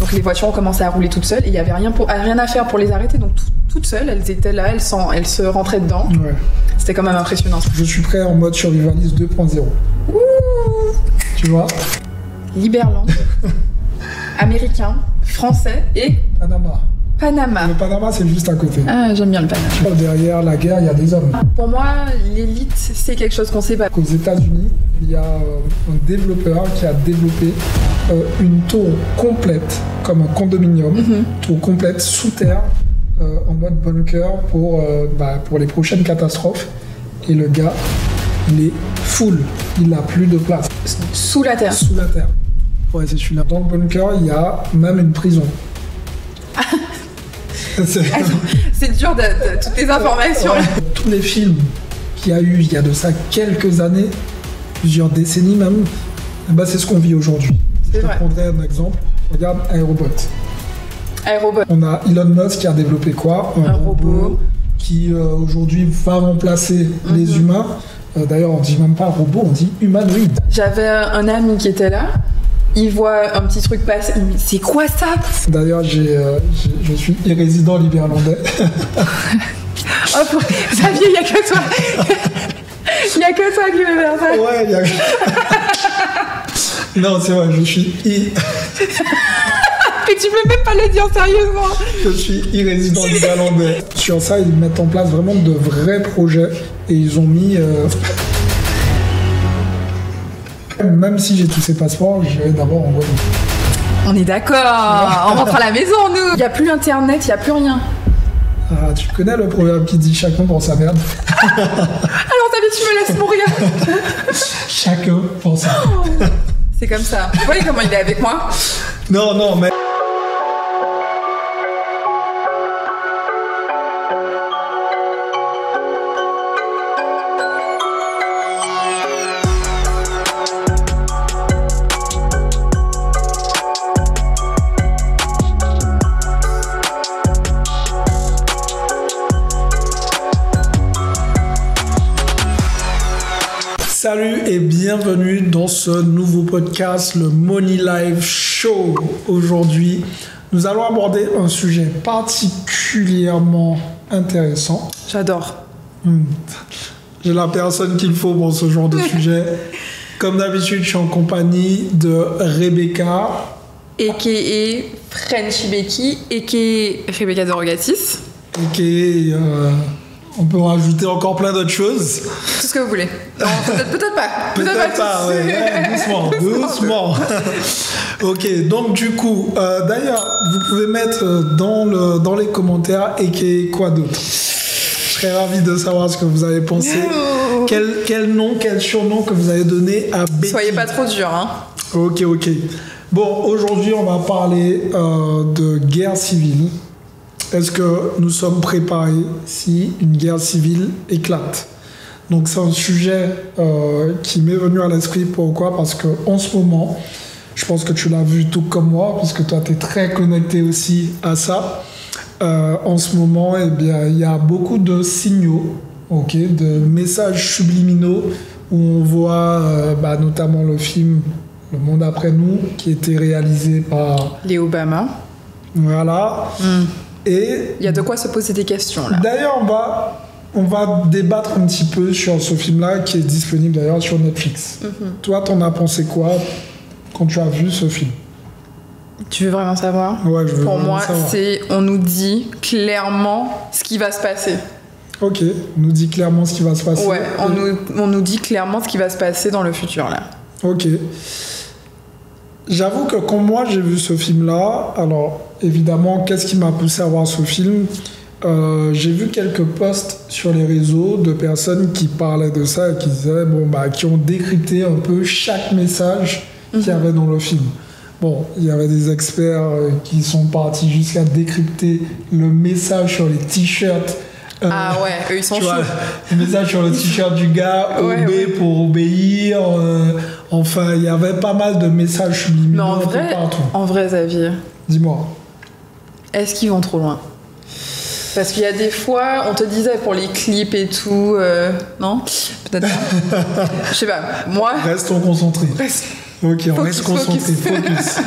Donc les voitures ont commencé à rouler toutes seules et il n'y avait rien à faire pour les arrêter. Donc toutes seules, elles étaient là, elles se rentraient dedans. Ouais. C'était quand même impressionnant. Je suis prêt en mode Survivalist 2.0. Ouh. Tu vois? Liberland, américain, français et Panama. Le Panama, c'est juste à côté. Ah, j'aime bien le Panama. Tu vois, derrière la guerre, il y a des hommes. Pour moi, l'élite, c'est quelque chose qu'on sait pas. Aux États-Unis, il y a un développeur qui a développé une tour complète, comme un condominium, tour complète sous terre, en mode bunker pour les prochaines catastrophes. Et le gars, il est full. Il n'a plus de place. Sous la terre. Sous la terre. Ouais, c'est celui-là. Dans le bunker, il y a même une prison. C'est dur de toutes les informations. Ouais. Tous les films qu'il y a eu il y a de ça quelques années, plusieurs décennies même, c'est ce qu'on vit aujourd'hui. Je te prendrai un exemple. Regarde Aerobot. On a Elon Musk qui a développé quoi? Un robot qui aujourd'hui va remplacer les humains. D'ailleurs, on dit même pas robot, on dit humanoïde. J'avais un ami qui était là. Il voit un petit truc passer, il me dit, c'est quoi ça? D'ailleurs, je suis irrésident liberlandais. Oh, Xavier, il n'y a que toi. Il n'y a que toi qui veux faire ça. Ouais, il y a... Non, c'est vrai, je suis... Mais tu peux même pas le dire sérieusement. Je suis irrésident liberlandais. Sur ça, ils mettent en place vraiment de vrais projets. Et ils ont mis... Même si j'ai tous ces passeports, je vais d'abord en Guadeloupe. On est d'accord. On rentre à la maison, nous. Il n'y a plus Internet, il n'y a plus rien. Ah, tu connais le proverbe qui dit chacun pour sa merde? Alors, tu me laisses mourir. Chacun pour sa merde. C'est comme ça. Vous voyez comment il est avec moi? Non, mais... Salut et bienvenue dans ce nouveau podcast, le Money Live Show. Aujourd'hui, nous allons aborder un sujet particulièrement intéressant. J'adore. J'ai la personne qu'il faut pour ce genre de sujet. Comme d'habitude, je suis en compagnie de Rebecca. A.K.a. Frenchy Becky, a.k.a. Rebecca Derogatis. A.k.a. On peut rajouter encore plein d'autres choses. Tout ce que vous voulez. Non, peut-être pas. Peut-être pas, ouais, doucement. Ok, donc du coup, d'ailleurs, vous pouvez mettre dans les commentaires et quoi d'autre. Je serais ravi de savoir ce que vous avez pensé. Quel nom, quel surnom que vous avez donné à Becky. Soyez pas trop dur, hein. Ok. Bon, aujourd'hui, on va parler de guerre civile. Est-ce que nous sommes préparés si une guerre civile éclate? Donc c'est un sujet qui m'est venu à l'esprit. Pourquoi? Parce qu'en ce moment, je pense que tu l'as vu tout comme moi, puisque toi tu es très connecté aussi à ça. En ce moment, eh bien, il y a beaucoup de signaux, de messages subliminaux où on voit notamment le film Le Monde après nous, qui était réalisé par... Les Obama. Voilà. Et il y a de quoi se poser des questions là. D'ailleurs, on va débattre un petit peu sur ce film-là qui est disponible d'ailleurs sur Netflix. Toi, t'en as pensé quoi quand tu as vu ce film? Tu veux vraiment savoir? Ouais, je veux Pour vraiment moi, savoir. on nous dit clairement ce qui va se passer. Ok, on nous dit clairement ce qui va se passer. Ouais, on nous dit clairement ce qui va se passer dans le futur là. Ok. J'avoue que quand moi j'ai vu ce film-là, alors évidemment, qu'est-ce qui m'a poussé à voir ce film? J'ai vu quelques posts sur les réseaux de personnes qui parlaient de ça et qui disaient, qui ont décrypté un peu chaque message qu'il y avait dans le film. Bon, il y avait des experts qui sont partis jusqu'à décrypter le message sur les t-shirts. Ah ouais, eux ils sont chauds. Le message sur le t-shirt du gars, obéir pour obéir. Enfin, il y avait pas mal de messages subliminaux un peu partout. En vrai, Xavier. Dis-moi. Est-ce qu'ils vont trop loin? Parce qu'il y a des fois, on te disait pour les clips et tout, non? Peut-être pas. Je sais pas, moi... Restons concentrés. Ok, on reste concentrés, focus.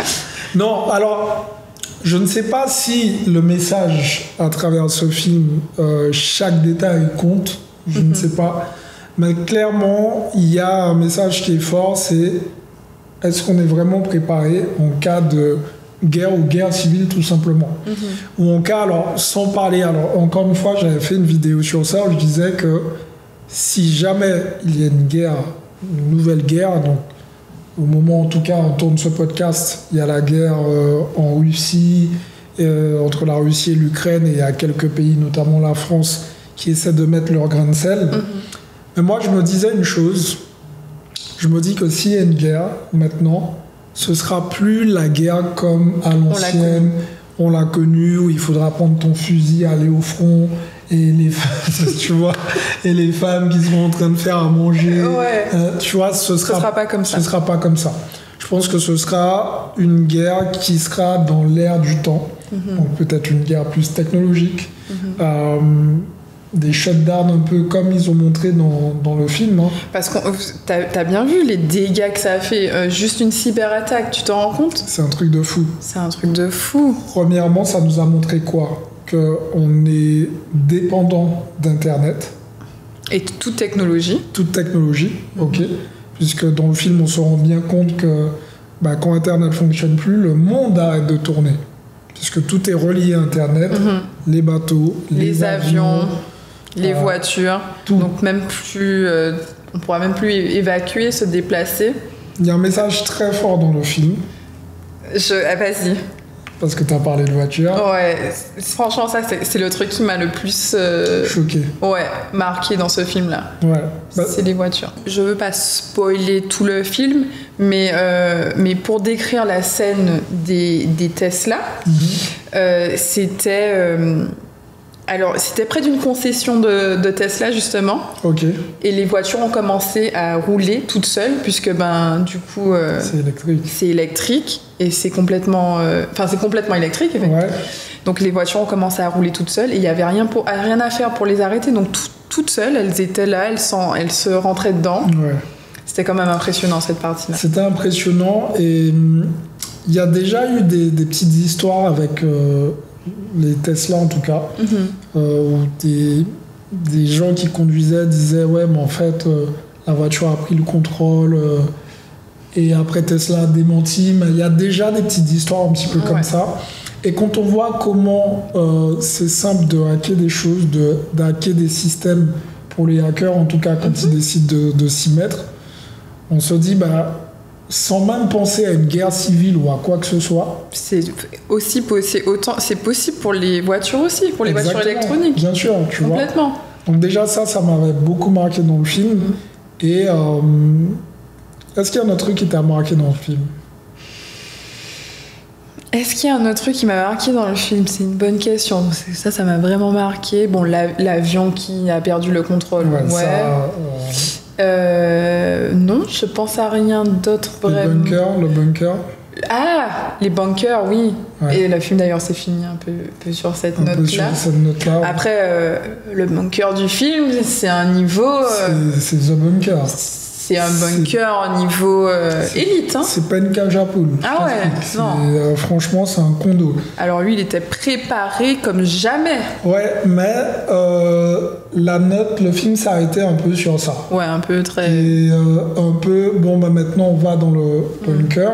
Non, alors, Je ne sais pas si le message à travers ce film, chaque détail compte, je ne sais pas. Mais clairement, il y a un message qui est fort, c'est est-ce qu'on est vraiment préparé en cas de guerre ou guerre civile tout simplement. Ou en cas, alors sans parler, alors encore une fois, j'avais fait une vidéo sur ça où je disais que si jamais il y a une guerre, une nouvelle guerre, donc au moment en tout cas on tourne ce podcast, il y a la guerre en Russie, entre la Russie et l'Ukraine, et il y a quelques pays, notamment la France, qui essaient de mettre leur grain de sel. Mais moi je me disais une chose, je me dis que s'il y a une guerre maintenant, ce sera plus la guerre comme à l'ancienne, on l'a connue, où il faudra prendre ton fusil, aller au front, et les femmes, tu vois, et les femmes qui sont en train de faire à manger, tu vois, ce sera pas comme ça. Ce sera pas comme ça. Je pense que ce sera une guerre qui sera dans l'air du temps, donc peut-être une guerre plus technologique, des shutdowns un peu comme ils ont montré dans le film. Hein. Parce que t'as bien vu les dégâts que ça a fait, juste une cyberattaque, tu t'en rends compte ? C'est un truc de fou. C'est un truc de fou. Premièrement, ça nous a montré quoi ? Qu'on est dépendant d'Internet. Et toute technologie. Toute technologie, ok. Puisque dans le film, on se rend bien compte que quand Internet ne fonctionne plus, le monde arrête de tourner. Puisque tout est relié à Internet, les bateaux, les avions, les voitures. Tout. Donc même plus, on ne pourra même plus évacuer, se déplacer. Il y a un message très fort dans le film. Vas-y. Parce que tu as parlé de voiture. Ouais, franchement, ça, c'est le truc qui m'a le plus... choqué. Ouais, marqué dans ce film-là. Ouais. C'est les voitures. Je veux pas spoiler tout le film, mais pour décrire la scène des Tesla, c'était... alors, c'était près d'une concession de Tesla, justement. Ok. Et les voitures ont commencé à rouler toutes seules, puisque, du coup... c'est électrique. C'est électrique, et c'est complètement... c'est complètement électrique, effectivement. Ouais. Donc, les voitures ont commencé à rouler toutes seules, et il n'y avait rien à faire pour les arrêter. Donc, toutes seules, elles étaient là, elles se rentraient dedans. Ouais. C'était quand même impressionnant, cette partie-là. C'était impressionnant, et il y a déjà eu des petites histoires avec... les Tesla en tout cas, où des gens qui conduisaient disaient ouais mais en fait la voiture a pris le contrôle et après Tesla a démenti, mais il y a déjà des petites histoires un petit peu comme ça, et quand on voit comment c'est simple de hacker des choses, de hacker des systèmes pour les hackers en tout cas quand ils décident de s'y mettre, on se dit sans même penser à une guerre civile ou à quoi que ce soit. C'est possible pour les voitures aussi, pour les voitures électroniques. Bien sûr, tu vois. Complètement. Donc déjà ça m'avait beaucoup marqué dans le film. Et est-ce qu'il y a un autre truc qui t'a marqué dans le film ? Est-ce qu'il y a un autre truc qui m'a marqué dans le film ? C'est une bonne question. Ça m'a vraiment marqué. Bon, l'avion qui a perdu le contrôle. Non, je pense à rien d'autre vraiment. Le bunker. Ah, les bunkers, oui. Ouais. Et le film d'ailleurs s'est fini un peu sur cette note-là. Après, le bunker du film, c'est un niveau. C'est The Bunker. C'est un bunker niveau élite. Hein. C'est pas une cage à poules. Ah ouais, non. Franchement, c'est un condo. Alors lui, il était préparé comme jamais. Ouais, mais la note, le film s'arrêtait un peu sur ça. Ouais, un peu très... Et un peu, maintenant on va dans le bunker.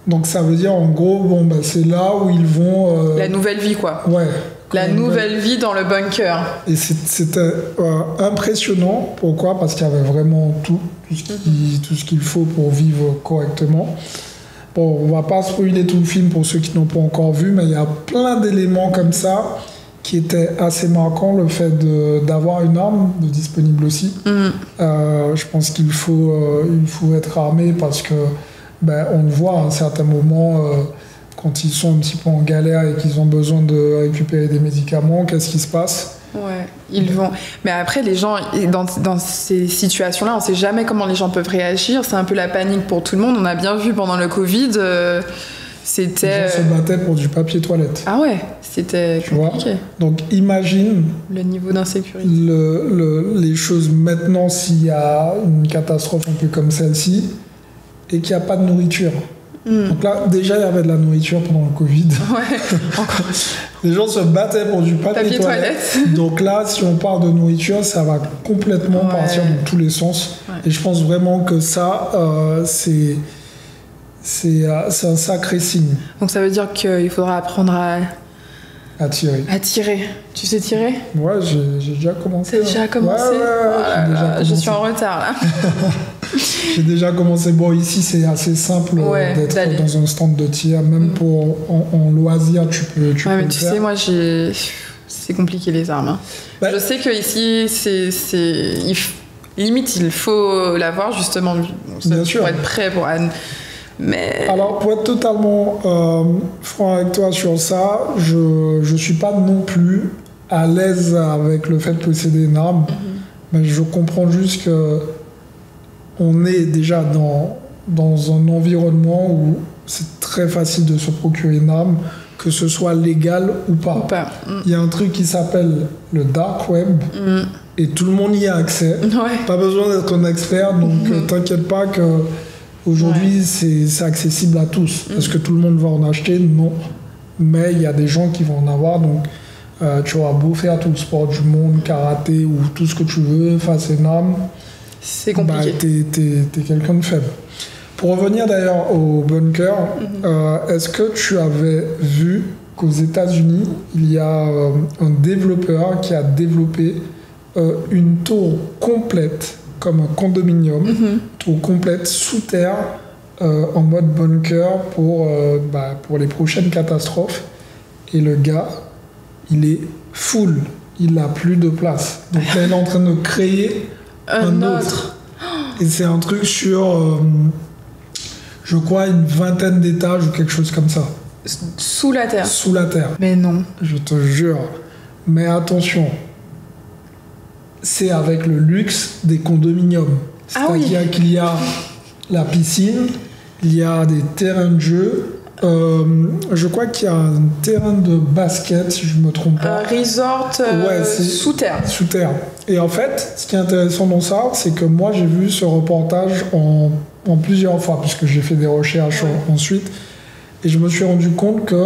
Donc ça veut dire en gros, c'est là où ils vont... La nouvelle vie, quoi. Ouais. La nouvelle vie dans le bunker. Et c'était impressionnant. Pourquoi ? Parce qu'il y avait vraiment tout ce qu'il faut pour vivre correctement. Bon, on va pas spoiler tout le film pour ceux qui n'ont pas encore vu, mais il y a plein d'éléments comme ça qui étaient assez marquants. Le fait d'avoir une arme disponible aussi. Je pense qu'il faut être armé parce que on le voit à un certain moment... quand ils sont un petit peu en galère et qu'ils ont besoin de récupérer des médicaments, qu'est-ce qui se passe ? Ouais, ils vont. Mais après, les gens, dans ces situations-là, on ne sait jamais comment les gens peuvent réagir. C'est un peu la panique pour tout le monde. On a bien vu pendant le Covid, c'était... Les gens se battaient pour du papier toilette. Ah ouais, c'était compliqué. Donc imagine... le niveau d'insécurité. Les choses maintenant, s'il y a une catastrophe un peu comme celle-ci, et qu'il n'y a pas de nourriture. Donc là, déjà, il y avait de la nourriture pendant le Covid. Ouais, encore. Les gens se battaient pour du papier toilette. Donc là, si on parle de nourriture, ça va complètement partir dans tous les sens. Ouais. Et je pense vraiment que ça, c'est un sacré signe. Donc ça veut dire qu'il faudra apprendre à tirer. À tirer. Tu sais tirer? Ouais, j'ai déjà commencé. T'as déjà commencé? Je suis en retard là. J'ai déjà commencé. Bon, ici c'est assez simple d'être dans un stand de tir. Même pour en loisir, tu peux mais le tu faire. sais, moi c'est compliqué les armes. Hein. Je sais que ici limite il faut l'avoir justement pour être prêt pour. Mais... Alors, pour être totalement franc avec toi sur ça, je suis pas non plus à l'aise avec le fait de posséder une arme, mais je comprends juste que on est déjà dans un environnement où c'est très facile de se procurer une arme, que ce soit légal ou pas. Il y a un truc qui s'appelle le dark web, et tout le monde y a accès. Pas besoin d'être un expert, donc t'inquiète pas que aujourd'hui, c'est accessible à tous. Est-ce que tout le monde va en acheter? Non. Mais il y a des gens qui vont en avoir. Donc, tu auras beau faire tout le sport du monde, karaté ou tout ce que tu veux, face à une arme. C'est compliqué. T'es quelqu'un de faible. Pour revenir d'ailleurs au bunker, est-ce que tu avais vu qu'aux États-Unis, il y a un développeur qui a développé une tour complète comme un condominium, tour complète sous terre, en mode bunker pour les prochaines catastrophes. Et le gars, il est full, il n'a plus de place. Donc là, il est en train de créer un autre. Et c'est un truc sur, je crois, une vingtaine d'étages ou quelque chose comme ça. Sous la terre? Sous la terre. Mais non. Je te jure. Mais attention, c'est avec le luxe des condominiums. C'est-à-dire qu'il y a la piscine, il y a des terrains de jeu. Je crois qu'il y a un terrain de basket, si je ne me trompe pas. Un resort sous terre. Sous terre. Et en fait, ce qui est intéressant dans ça, c'est que moi, j'ai vu ce reportage en plusieurs fois, puisque j'ai fait des recherches ensuite. Et je me suis rendu compte que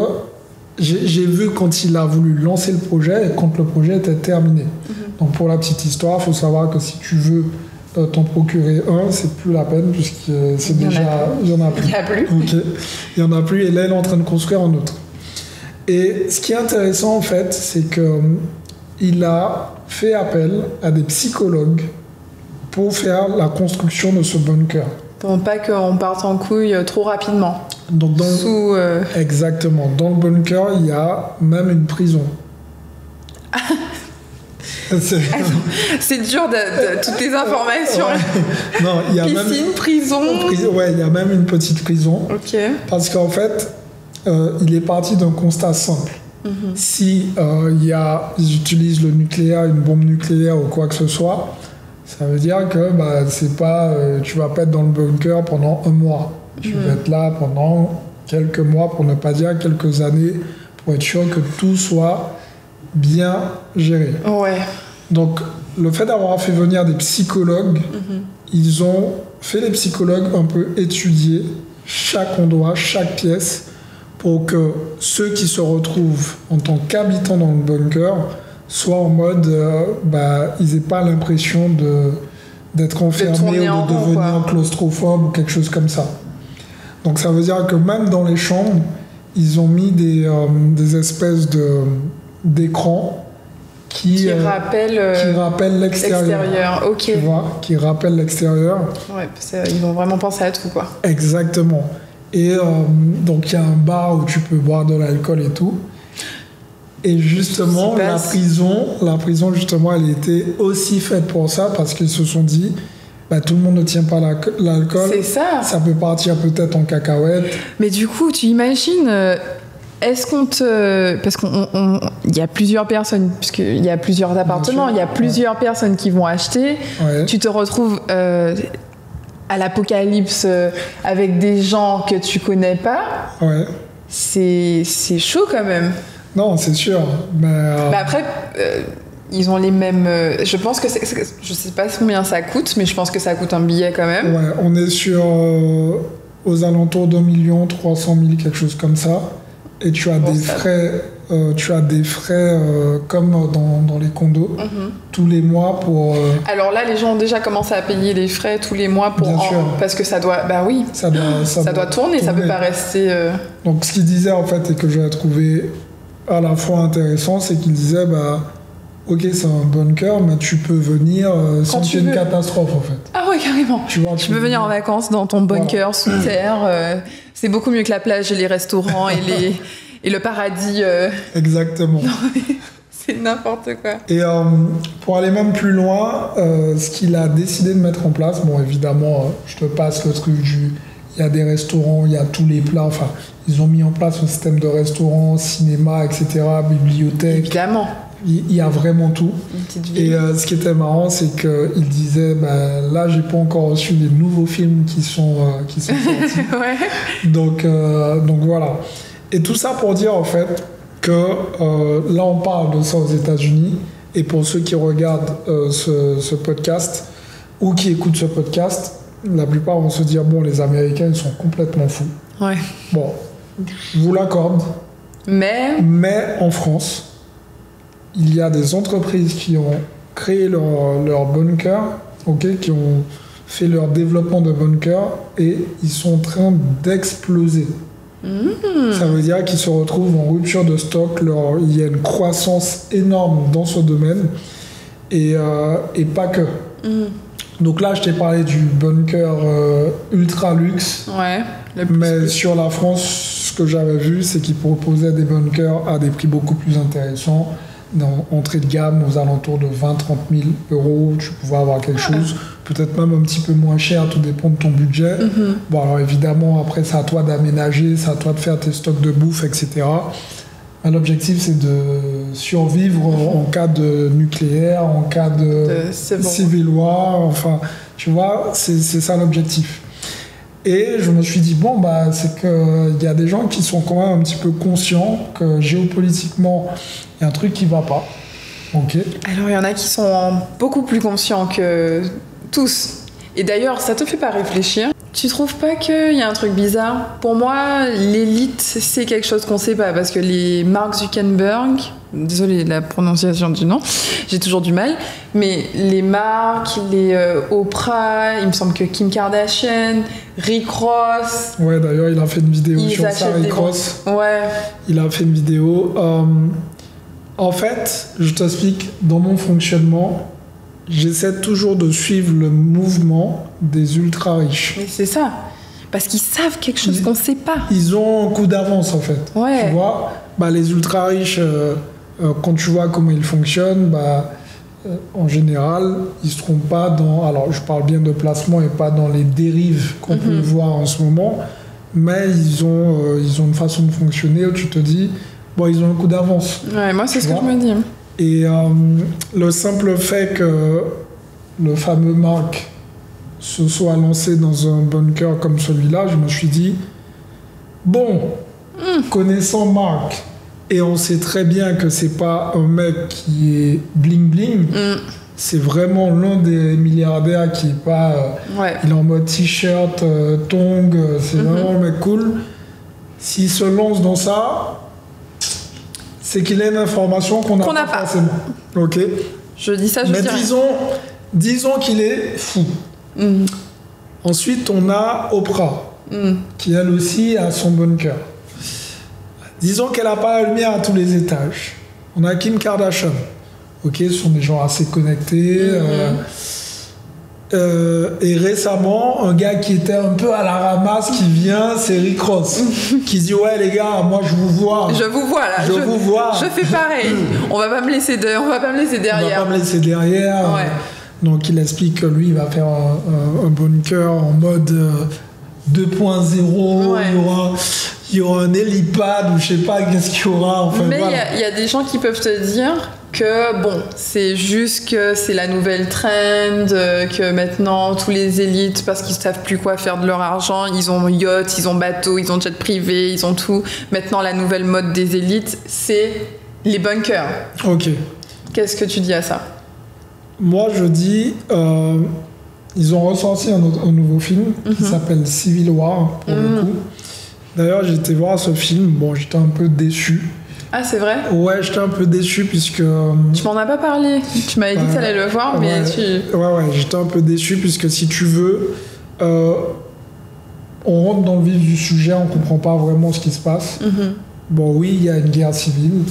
j'ai vu quand il a voulu lancer le projet et quand le projet était terminé. Donc pour la petite histoire, il faut savoir que si tu veux t'en procurer un, c'est plus la peine puisque c'est déjà... Il n'y en a plus. Il n'y a plus. Okay. Il n'y en a plus et là, il est en train de construire un autre. Et ce qui est intéressant en fait, c'est qu'il a fait appel à des psychologues pour faire la construction de ce bunker. Pour pas qu'on parte en couille trop rapidement. Donc exactement. Dans le bunker, il y a même une prison. C'est dur de toutes les informations. Non, il y a piscine, prison. Ouais, il y a même une petite prison. Ok. Parce qu'en fait, il est parti d'un constat simple. Si ils utilisent le nucléaire, une bombe nucléaire ou quoi que ce soit, ça veut dire que c'est pas, tu vas pas être dans le bunker pendant un mois. Tu vas être là pendant quelques mois, pour ne pas dire quelques années, pour être sûr que tout soit bien géré. Ouais. Donc, le fait d'avoir fait venir des psychologues, ils ont fait les psychologues un peu étudier chaque endroit, chaque pièce, pour que ceux qui se retrouvent en tant qu'habitants dans le bunker soient en mode, ils n'aient pas l'impression d'être enfermés ou de devenir claustrophobe ou quelque chose comme ça. Donc ça veut dire que même dans les chambres, ils ont mis des espèces d'écrans qui rappellent l'extérieur. Ok. Tu vois, qui rappellent l'extérieur. Ouais, ils vont vraiment penser à tout, quoi. Exactement. Et donc il y a un bar où tu peux boire de l'alcool et tout. Et justement, la prison, justement, elle était aussi faite pour ça, parce qu'ils se sont dit, tout le monde ne tient pas l'alcool. C'est ça. Ça peut partir peut-être en cacahuète. Mais du coup, tu imagines, est-ce qu'on te... Parce qu'il y a plusieurs personnes, puisqu'il y a plusieurs appartements, il y a plusieurs personnes qui vont acheter. Ouais. Tu te retrouves à l'apocalypse avec des gens que tu connais pas. Ouais. C'est chaud quand même. Non, c'est sûr. Mais après, ils ont les mêmes... je pense que je sais pas combien ça coûte, mais je pense que ça coûte un billet quand même. Ouais, on est sur aux alentours d'1 300 000, quelque chose comme ça. Et tu as des frais comme dans les condos tous les mois pour. Alors là, les gens ont déjà commencé à payer les frais tous les mois pour parce que ça doit. Bah oui. Ça doit tourner. Ça peut pas rester. Donc ce qu'il disait en fait et que j'ai trouvé à la fois intéressant, c'est qu'il disait ok, c'est un bunker, mais tu peux venir sans qu'il y ait une catastrophe en fait. Ah ouais, carrément. Tu peux venir en vacances dans ton bunker sous terre. C'est beaucoup mieux que la plage et les restaurants et le paradis. Exactement. C'est n'importe quoi. Et pour aller même plus loin, ce qu'il a décidé de mettre en place, bon évidemment, je te passe le truc il y a des restaurants, il y a tous les plats, enfin, ils ont mis en place un système de restaurants, cinéma, etc., bibliothèque. Évidemment. Il y a vraiment tout. Et ce qui était marrant, c'est qu'il disait là, j'ai pas encore reçu les nouveaux films qui sont sortis. Ouais. Donc voilà. Et tout ça pour dire en fait que là, on parle de ça aux États-Unis. Et pour ceux qui regardent ce podcast ou qui écoutent ce podcast, la plupart vont se dire bon, les Américains, ils sont complètement fous. Ouais. Bon, je vous l'accorde. Mais en France, il y a des entreprises qui ont créé leur bunker, qui ont fait leur développement de bunker et ils sont en train d'exploser. Ça veut dire qu'ils se retrouvent en rupture de stock. Il y a une croissance énorme dans ce domaine et pas que. Donc là, je t'ai parlé du bunker ultra luxe. Ouais. Mais sur la France, ce que j'avais vu, c'est qu'ils proposaient des bunkers à des prix beaucoup plus intéressants. Entrée de gamme aux alentours de 20-30 000 euros, tu pouvais avoir quelque chose, peut-être même un petit peu moins cher, tout dépend de ton budget. Bon, alors évidemment, après, c'est à toi d'aménager, c'est à toi de faire tes stocks de bouffe, etc. Mais l'objectif, c'est de survivre en cas de nucléaire, en cas de civil war, enfin, tu vois, c'est ça l'objectif. Et je me suis dit, c'est qu'il y a des gens qui sont quand même un petit peu conscients que géopolitiquement, il y a un truc qui ne va pas. Ok. Alors, il y en a qui sont beaucoup plus conscients que tous. Et d'ailleurs, ça te fait pas réfléchir? Tu trouves pas qu'il y a un truc bizarre? Pour moi, l'élite, c'est quelque chose qu'on sait pas. Parce que les Mark Zuckerberg, désolée de la prononciation du nom, j'ai toujours du mal, mais les Mark, les Oprah, il me semble que Kim Kardashian, Rick Ross... Ouais, d'ailleurs, il a fait une vidéo sur ça, Rick Ross. Ouais. Il a fait une vidéo. En fait, je t'explique, dans mon fonctionnement, j'essaie toujours de suivre le mouvement des ultra riches. Mais c'est ça. Parce qu'ils savent quelque chose qu'on ne sait pas. Ils ont un coup d'avance, en fait. Ouais. Tu vois, les ultra riches, quand tu vois comment ils fonctionnent, en général, ils ne se trompent pas dans... Alors, je parle bien de placement et pas dans les dérives qu'on peut voir en ce moment. Mais ils ont une façon de fonctionner où tu te dis, ils ont un coup d'avance. Ouais, moi, c'est ce que je me dis. Et le simple fait que le fameux Mark se soit lancé dans un bunker comme celui-là, je me suis dit, connaissant Mark, et on sait très bien que c'est pas un mec qui est bling-bling, c'est vraiment l'un des milliardaires qui est pas... il est en mode t-shirt, tongs, c'est vraiment un mec cool. S'il se lance dans ça... c'est qu'il a une information qu'on n'a pas forcément. Ok. Je dis ça, je dis rien. Disons qu'il est fou. Ensuite, on a Oprah, qui elle aussi a son bunker. Disons qu'elle n'a pas la lumière à tous les étages. On a Kim Kardashian. Ok, ce sont des gens assez connectés. Et récemment, un gars qui était un peu à la ramasse qui vient, c'est Rick Ross, qui dit ouais les gars, moi je vous vois. Je vous vois là. Je vous vois. Je fais pareil. On va pas me laisser derrière. On va pas me laisser derrière. Ouais. Donc il explique que lui il va faire un bunker en mode 2.0. Ouais. Il y aura un hélipad ou je sais pas qu'est-ce qu'il y aura. Enfin, mais il y a des gens qui peuvent te dire que c'est juste que c'est la nouvelle trend, que maintenant tous les élites, parce qu'ils savent plus quoi faire de leur argent, ils ont yacht, ils ont bateau, ils ont jet privé, ils ont tout. Maintenant la nouvelle mode des élites, c'est les bunkers. Ok. Qu'est-ce que tu dis à ça? Moi je dis, Ils ont ressorti un nouveau film qui s'appelle Civil War, pour le coup. D'ailleurs, j'ai été voir ce film. Bon, j'étais un peu déçu. Ah, c'est vrai? Ouais, j'étais un peu déçu puisque... Tu m'en as pas parlé. Tu m'avais dit que tu allais le voir, mais Ouais, j'étais un peu déçu puisque si tu veux, on rentre dans le vif du sujet, on comprend pas vraiment ce qui se passe. Bon, oui, il y a une guerre civile.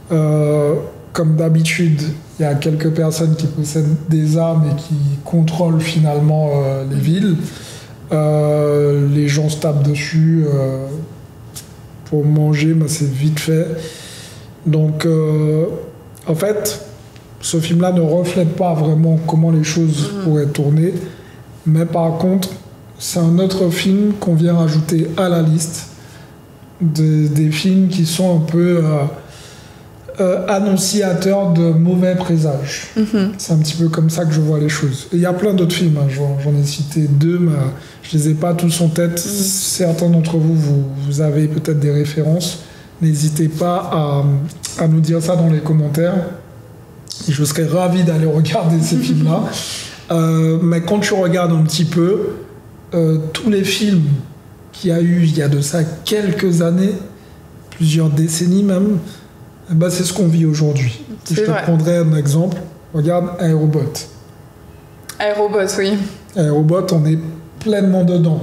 Comme d'habitude, il y a quelques personnes qui possèdent des armes et qui contrôlent finalement les villes. Les gens se tapent dessus pour manger, mais c'est vite fait. Donc, en fait, ce film-là ne reflète pas vraiment comment les choses pourraient tourner. Mais par contre, c'est un autre film qu'on vient rajouter à la liste des films qui sont un peu annonciateurs de mauvais présages. C'est un petit peu comme ça que je vois les choses. Et il y a plein d'autres films, hein. J'en ai cité 2, mais je les ai pas tous en tête. Certains d'entre vous avez peut-être des références. N'hésitez pas à nous dire ça dans les commentaires. Et je serais ravi d'aller regarder ces films-là. Mais quand tu regardes un petit peu, tous les films qu'il y a eu il y a de ça quelques années, plusieurs décennies même, bah c'est ce qu'on vit aujourd'hui. Je te prendrai un exemple. Regarde Aérobot. Aérobot, oui. Aérobot, on est pleinement dedans.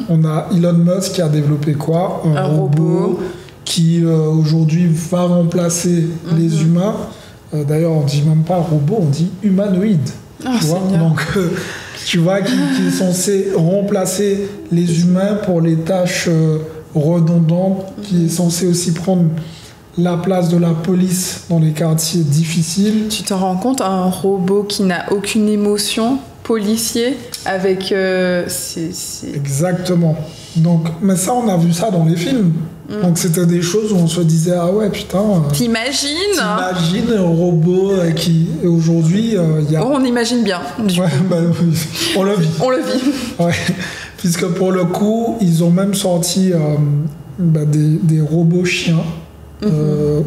On a Elon Musk qui a développé quoi? Un robot qui aujourd'hui va remplacer les humains. D'ailleurs, on dit même pas robot, on dit humanoïde. Tu vois, donc, tu vois, qui est censé remplacer les humains pour les tâches redondantes, qui est censé aussi prendre la place de la police dans les quartiers difficiles. Tu te rends compte, un robot qui n'a aucune émotion, policier, avec... Exactement. Donc, mais ça, on a vu ça dans les films. Donc, c'était des choses où on se disait, ah ouais, putain... T'imagines un robot qui... Et aujourd'hui, il y a... On imagine bien, du coup. Bah, on le vit. On le vit. Ouais. Puisque pour le coup, ils ont même sorti des robots chiens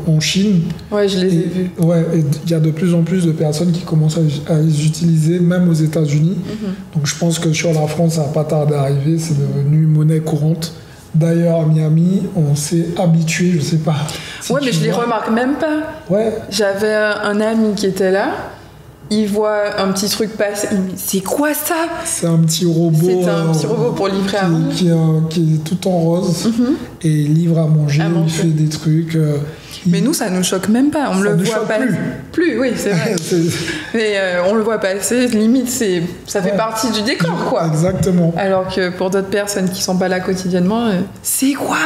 en Chine. Ouais, je les ai vus. Ouais, et il y a de plus en plus de personnes qui commencent à les utiliser, même aux États-Unis. Donc je pense que sur la France, ça va pas tarder à arriver. C'est devenu monnaie courante. D'ailleurs, à Miami, on s'est habitué, je sais pas. Ouais, mais je les remarque même pas. Ouais. J'avais un ami qui était là. Il voit un petit truc passer. Il me dit, c'est quoi ça? C'est un petit robot. C'est un petit robot pour livrer à manger. Qui est tout en rose. Et il livre à manger, il fait des trucs. Mais nous, ça nous choque même pas. On le voit pas. Plus, oui, c'est vrai. Mais on le voit passer. Limite, ça fait partie du décor, quoi. Exactement. Alors que pour d'autres personnes qui sont pas là quotidiennement, c'est quoi?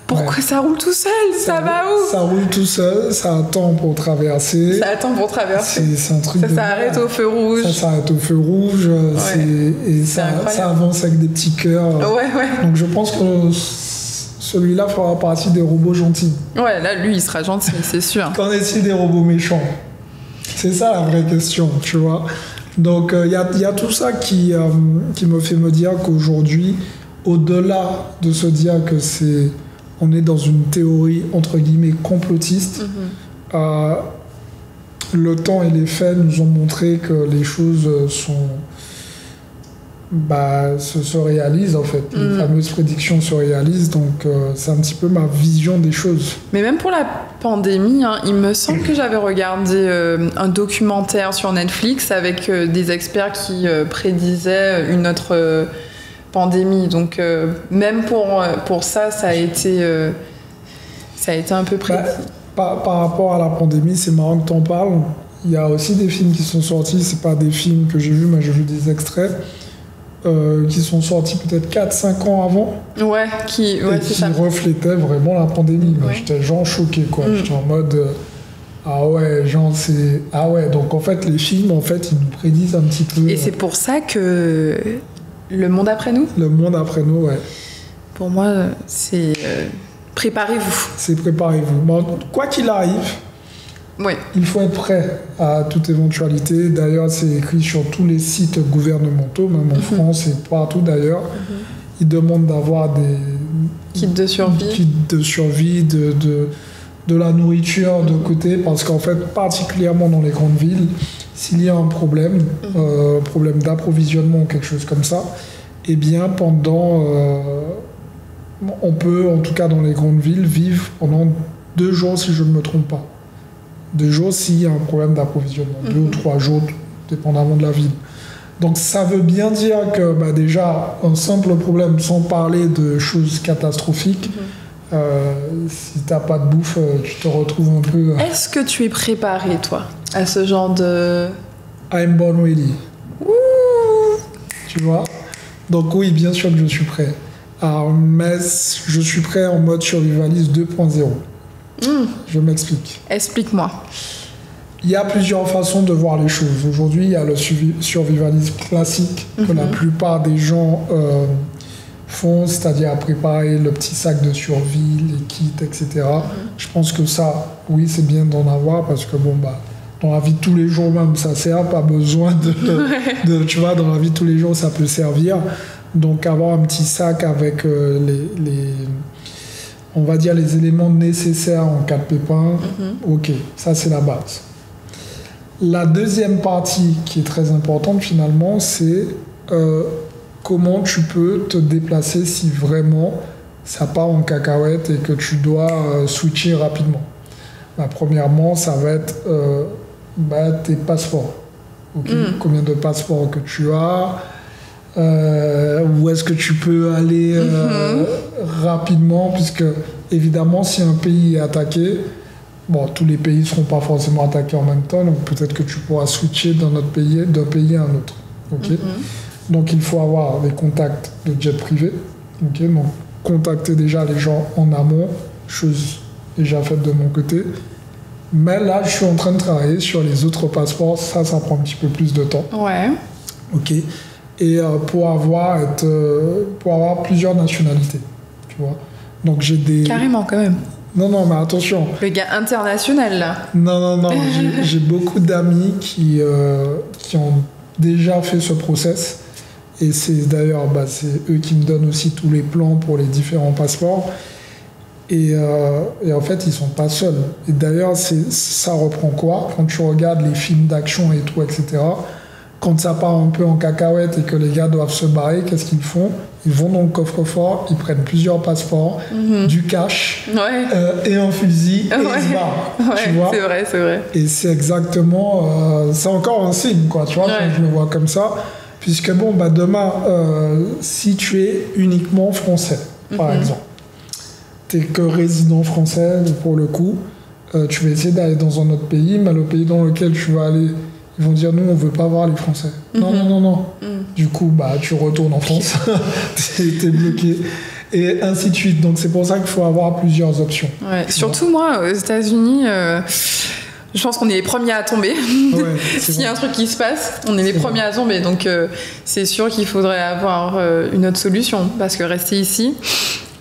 Pourquoi ça roule tout seul? Ça va où? Ça roule tout seul, ça attend pour traverser. C'est un truc. Ça s'arrête au feu rouge. Ça s'arrête au feu rouge. Et ça avance avec des petits cœurs. Ouais. Donc je pense que celui-là fera partie des robots gentils. Ouais, là, lui, il sera gentil, c'est sûr. Qu'en est-il des robots méchants? C'est ça la vraie question, tu vois. Donc il y a tout ça qui me fait me dire qu'aujourd'hui, au-delà de se dire que on est dans une théorie entre guillemets complotiste, le temps et les faits nous ont montré que les choses se réalisent en fait. Les fameuses prédictions se réalisent, donc c'est un petit peu ma vision des choses. Mais même pour la pandémie, il me semble que j'avais regardé un documentaire sur Netflix avec des experts qui prédisaient une autre pandémie. Donc même pour ça a été un peu précis. Par rapport à la pandémie, c'est marrant que tu en parles. Il y a aussi des films qui sont sortis, c'est pas des films que j'ai vus, mais j'ai vu des extraits qui sont sortis peut-être 4-5 ans avant. Ouais, qui reflétaient vraiment la pandémie. Ouais. J'étais genre choqué, quoi. J'étais en mode donc en fait les films, en fait, ils nous prédisent un petit peu. Et c'est pour ça que le monde après nous. Le monde après nous, ouais. Pour moi, c'est préparez-vous. C'est préparez-vous. Bon, quoi qu'il arrive, il faut être prêt à toute éventualité. D'ailleurs, c'est écrit sur tous les sites gouvernementaux, même en France et partout d'ailleurs. Ils demandent d'avoir des kits de survie, de la nourriture de côté, parce qu'en fait, particulièrement dans les grandes villes, s'il y a un problème d'approvisionnement ou quelque chose comme ça, eh bien, on peut, en tout cas dans les grandes villes, vivre pendant 2 jours, si je ne me trompe pas. 2 jours s'il y a un problème d'approvisionnement, 2 ou 3 jours, dépendamment de la ville. Donc ça veut bien dire que déjà, un simple problème, sans parler de choses catastrophiques, si tu n'as pas de bouffe, tu te retrouves un peu... Est-ce que tu es préparé, toi, à ce genre de... I'm born ready. Ouh. Tu vois? Donc oui, bien sûr que je suis prêt. Alors, mais je suis prêt en mode survivaliste 2.0. Je m'explique. Explique-moi. Il y a plusieurs façons de voir les choses. Aujourd'hui, il y a le survivalisme classique que la plupart des gens font, c'est-à-dire préparer le petit sac de survie, les kits, etc. Je pense que ça, oui, c'est bien d'en avoir parce que dans la vie de tous les jours même, ça sert, pas besoin tu vois, dans la vie de tous les jours, ça peut servir. Donc avoir un petit sac avec on va dire les éléments nécessaires en cas de pépin, ok, ça c'est la base. La deuxième partie qui est très importante finalement, c'est comment tu peux te déplacer si vraiment ça part en cacahuète et que tu dois switcher rapidement. Premièrement, ça va être tes passeports. Okay. Combien de passeports que tu as, où est-ce que tu peux aller rapidement, puisque évidemment si un pays est attaqué, tous les pays ne seront pas forcément attaqués en même temps, donc peut-être que tu pourras switcher d'un pays à un autre. Okay. Donc il faut avoir des contacts de jet privé, okay. Donc contacter déjà les gens en amont, chose déjà faite de mon côté. Mais là, je suis en train de travailler sur les autres passeports. Ça prend un petit peu plus de temps. Ouais. Ok. Et pour avoir plusieurs nationalités, tu vois. Donc j'ai des... Carrément, quand même. Non, mais attention. Le gars international, là. Non. J'ai beaucoup d'amis qui ont déjà fait ce process. Et c'est d'ailleurs, c'est eux qui me donnent aussi tous les plans pour les différents passeports. Et en fait, ils sont pas seuls. Et d'ailleurs, ça reprend quoi? Quand tu regardes les films d'action et tout, etc., quand ça part un peu en cacahuète et que les gars doivent se barrer, qu'est-ce qu'ils font? Ils vont dans le coffre-fort, ils prennent plusieurs passeports, du cash, et un fusil, et ils se barrent. Ouais, tu vois? C'est vrai. Et c'est exactement... c'est encore un signe, quoi, tu vois, quand je le vois comme ça. Puisque demain, si tu es uniquement français, par exemple, t'es que résident français pour le coup, tu vas essayer d'aller dans un autre pays, mais le pays dans lequel tu vas aller, ils vont dire nous on veut pas voir les Français. Non. Du coup tu retournes en France, t'es bloqué et ainsi de suite. Donc c'est pour ça qu'il faut avoir plusieurs options. Ouais. Surtout moi aux États-Unis. Je pense qu'on est les premiers à tomber. S'il y a un truc qui se passe, on est les premiers à tomber. Donc c'est sûr qu'il faudrait avoir une autre solution parce que rester ici.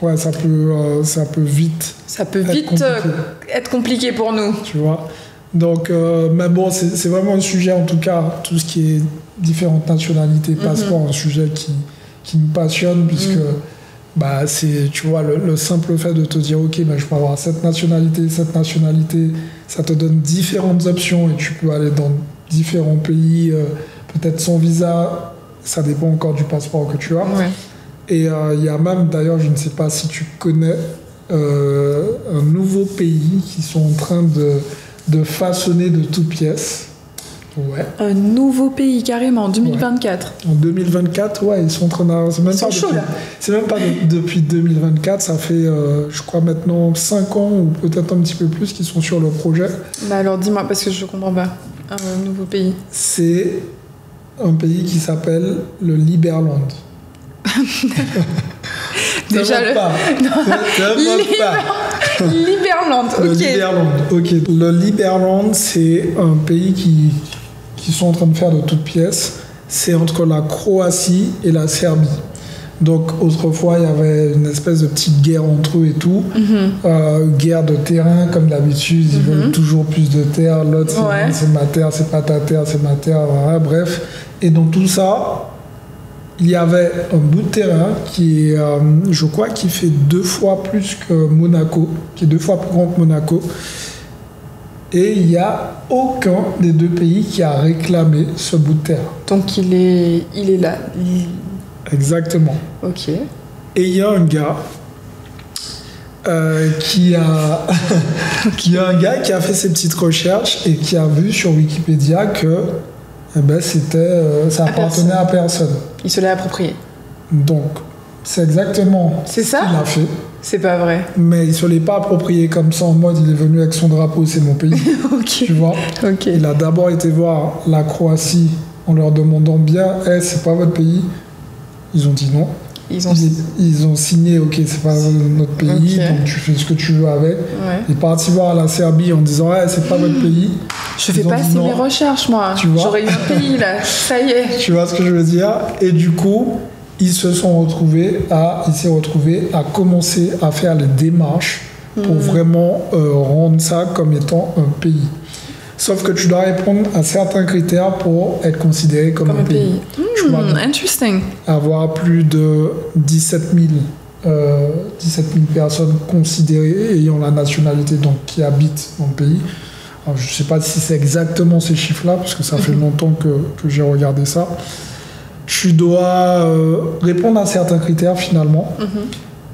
Ouais, ça peut vite. Ça peut vite être compliqué pour nous. Tu vois. Donc, mais bon, c'est vraiment un sujet, en tout cas, tout ce qui est différentes nationalités, passeports, un sujet qui me passionne, puisque c'est, tu vois, le simple fait de te dire, ok, je peux avoir cette nationalité, ça te donne différentes options et tu peux aller dans différents pays, peut-être sans visa, ça dépend encore du passeport que tu as. Ouais. Et il y a même, d'ailleurs, je ne sais pas si tu connais, un nouveau pays qui sont en train de façonner de toutes pièces. Ouais. Un nouveau pays, carrément, en 2024. Ouais. En 2024, ils sont en train d'avancer. Ils sont chauds, là. C'est même pas depuis 2024, ça fait, je crois, maintenant 5 ans ou peut-être un petit peu plus qu'ils sont sur le projet. Alors, dis-moi, parce que je comprends pas. Un nouveau pays. C'est un pays qui s'appelle le Liberland. Déjà Liberland, ok. Le Liberland, ok. Le Liberland, c'est un pays qui sont en train de faire de toutes pièces. C'est entre la Croatie et la Serbie. Donc autrefois, il y avait une espèce de petite guerre entre eux et tout. Guerre de terrain, comme d'habitude, ils veulent toujours plus de terre. L'autre, c'est ma terre, c'est pas ta terre, c'est ma terre. Voilà, bref. Et dans tout ça, il y avait un bout de terrain qui est, je crois, qui fait 2 fois plus que Monaco, qui est 2 fois plus grand que Monaco. Et il n'y a aucun des 2 pays qui a réclamé ce bout de terrain. Donc il est là. Exactement. Ok. Et il y a un gars qui a fait ses petites recherches et qui a vu sur Wikipédia que ça appartenait à personne. Il se l'est approprié. Donc, c'est exactement ce qu'il a fait. C'est pas vrai. Mais il se l'est pas approprié comme ça en mode il est venu avec son drapeau, c'est mon pays. Okay. Tu vois. Okay. Il a d'abord été voir la Croatie en leur demandant bien, c'est pas votre pays. Ils ont dit non. Ils ont signé, ok, c'est pas notre pays, donc tu fais ce que tu veux avec. Ouais. Il est parti voir la Serbie en disant, c'est pas votre pays. Je fais pas assez mes recherches, moi. J'aurais eu un pays, là. Ça y est. Tu vois ce que je veux dire? Et du coup, il s'est retrouvé à commencer à faire les démarches pour vraiment rendre ça comme étant un pays. Sauf que tu dois répondre à certains critères pour être considéré comme un pays. Interesting. Avoir plus de 17 000 personnes considérées ayant la nationalité, donc qui habitent dans le pays. Alors, je ne sais pas si c'est exactement ces chiffres-là, parce que ça fait longtemps que j'ai regardé ça. Tu dois répondre à certains critères finalement.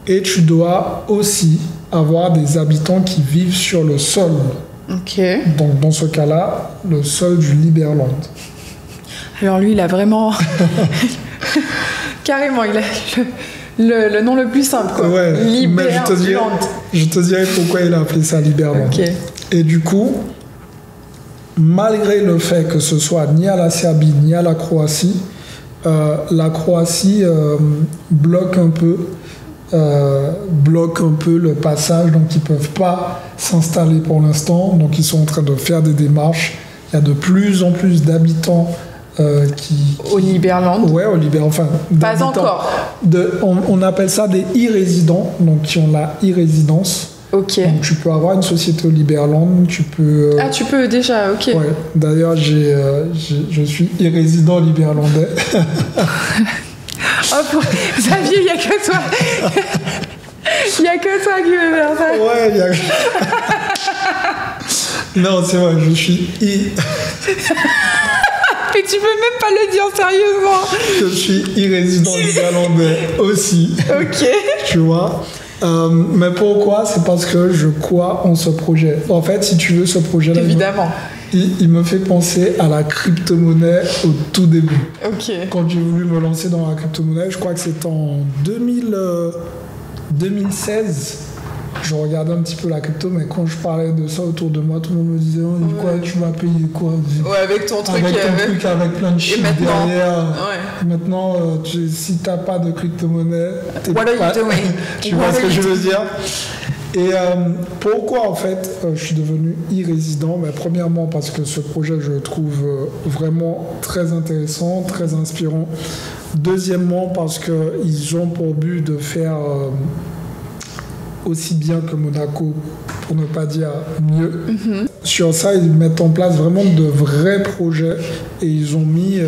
Et tu dois aussi avoir des habitants qui vivent sur le sol. Okay. Donc dans ce cas-là, le sol du Liberland. Alors lui, il a vraiment... Carrément, il a le nom le plus simple, quoi. Ouais, Liberland. Je te dirai pourquoi il a appelé ça Liberland. Okay. Et du coup, malgré le fait que ce soit ni à la Serbie ni à la Croatie bloque un peu le passage, donc ils ne peuvent pas s'installer pour l'instant, donc ils sont en train de faire des démarches. Il y a de plus en plus d'habitants au Liberland. Ouais, au Liberland. Enfin, pas encore. On appelle ça des e-résidents, donc qui ont la e-résidence. Ok. Donc tu peux avoir une société au Liberland, tu peux... tu peux déjà, ok. Ouais. D'ailleurs, je suis e-résident liberlandais. Xavier, il n'y a que toi. Il n'y a que toi qui veux faire ça. Ouais, il y a... Non, c'est vrai, je suis Mais tu peux même pas le dire sérieusement. Je suis e-résident liberlandais aussi. Ok. Tu vois. Mais pourquoi? C'est parce que je crois en ce projet. En fait, si tu veux, ce projet-là... Évidemment. Il me fait penser à la crypto-monnaie au tout début. Ok. Quand j'ai voulu me lancer dans la crypto-monnaie, je crois que c'était en 2016. Je regardais un petit peu la crypto, mais quand je parlais de ça autour de moi, tout le monde me disait quoi, tu vas payer quoi? Ouais, avec ton truc. Avec plein de chiffres derrière. Ouais. Maintenant, si t'as pas de crypto-monnaie, what are you doing? Tu vois ce que je veux dire? Et pourquoi en fait je suis devenu e-résident? Premièrement parce que ce projet je le trouve vraiment très intéressant, très inspirant. Deuxièmement parce qu'ils ont pour but de faire aussi bien que Monaco, pour ne pas dire mieux. Sur ça, ils mettent en place vraiment de vrais projets et ils ont mis...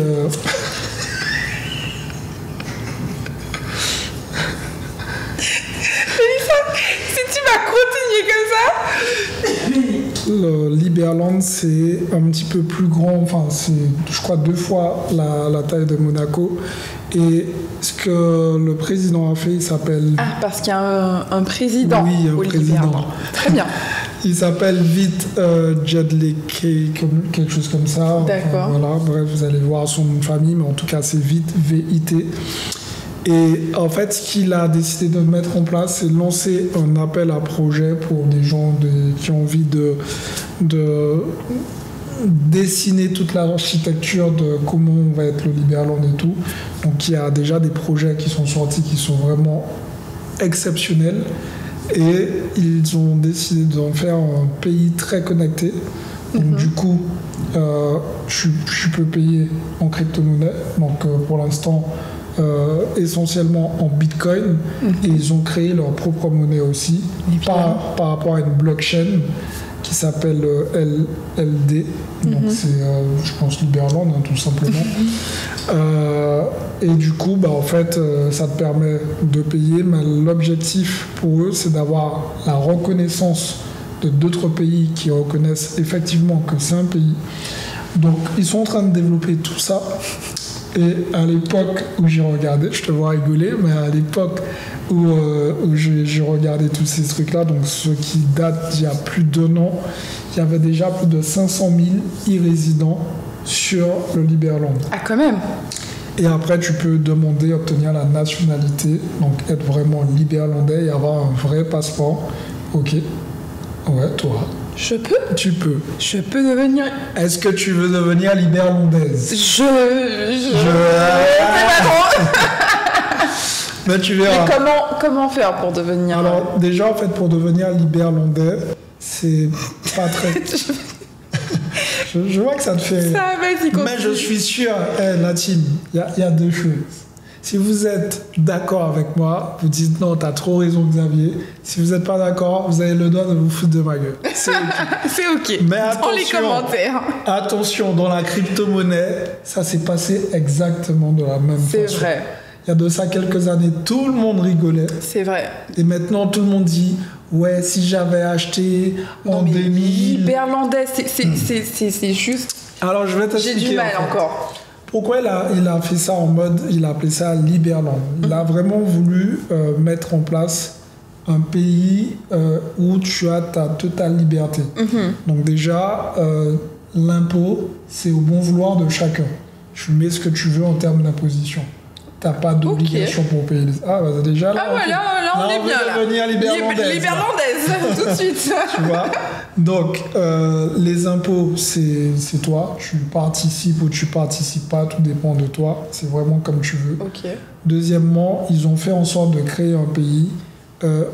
Le Liberland, c'est un petit peu plus grand, enfin, c'est, je crois, 2 fois la taille de Monaco. Et ce que le président a fait, il s'appelle... parce qu'il y a un président. Oui, un président. Très bien. Il s'appelle Vít Jedliček, quelque chose comme ça. D'accord. Enfin, voilà, bref, vous allez voir son nom de famille, mais en tout cas, c'est Vít, V-I-T. Et en fait, ce qu'il a décidé de mettre en place, c'est de lancer un appel à projet pour des gens qui ont envie de dessiner toute l'architecture de comment va être le Liberland et tout. Donc il y a déjà des projets qui sont sortis qui sont vraiment exceptionnels. Et ils ont décidé d'en faire un pays très connecté. Donc du coup, tu peux payer en crypto-monnaie. Donc pour l'instant... essentiellement en Bitcoin, et ils ont créé leur propre monnaie aussi par rapport à une blockchain qui s'appelle LLD, donc c'est je pense Liberland tout simplement. Et du coup, en fait, ça te permet de payer, mais l'objectif pour eux, c'est d'avoir la reconnaissance de d'autres pays qui reconnaissent effectivement que c'est un pays. Donc, ils sont en train de développer tout ça. Et à l'époque où j'ai regardé, je te vois rigoler, mais à l'époque où j'ai regardé tous ces trucs-là, donc ceux qui datent d'il y a plus d'1 an, il y avait déjà plus de 500 000 e-résidents sur le Liberland. Ah, quand même. Et après, tu peux demander, obtenir la nationalité, donc être vraiment liberlandais et avoir un vrai passeport. Ok. Ouais, toi. Je peux. Tu peux. Je peux devenir. Est-ce que tu veux devenir liberlandaise? C'est pas trop. Mais tu verras. Mais comment faire pour devenir... Alors, déjà, en fait, pour devenir liberlandais, c'est pas très... je vois que ça te fait... Ça, vas-y, continue. Mais je suis sûr, la team, il y a 2 choses. Si vous êtes d'accord avec moi, vous dites non, t'as trop raison, Xavier. Si vous n'êtes pas d'accord, vous avez le droit de vous foutre de ma gueule. C'est ok. C'est ok. Mais attention, dans les commentaires. Attention, dans la crypto-monnaie, ça s'est passé exactement de la même façon. C'est vrai. Il y a de ça quelques années, tout le monde rigolait. C'est vrai. Et maintenant, tout le monde dit ouais, si j'avais acheté en 2000. Liberlandais, c'est juste. Alors, je vais t'expliquer. J'ai du mal encore. Pourquoi il a fait ça en mode, il a appelé ça Liberland. Il a vraiment voulu mettre en place un pays où tu as ta totale liberté. Donc déjà, l'impôt, c'est au bon vouloir de chacun. Tu mets ce que tu veux en termes d'imposition. Tu n'as pas d'obligation pour payer les... Ah, bah déjà, là, là on est bien, là. Devenir liberlandaise, tout de suite. Tu vois. Donc, les impôts, c'est toi. Tu participes ou tu participes pas, tout dépend de toi. C'est vraiment comme tu veux. Ok. Deuxièmement, ils ont fait en sorte de créer un pays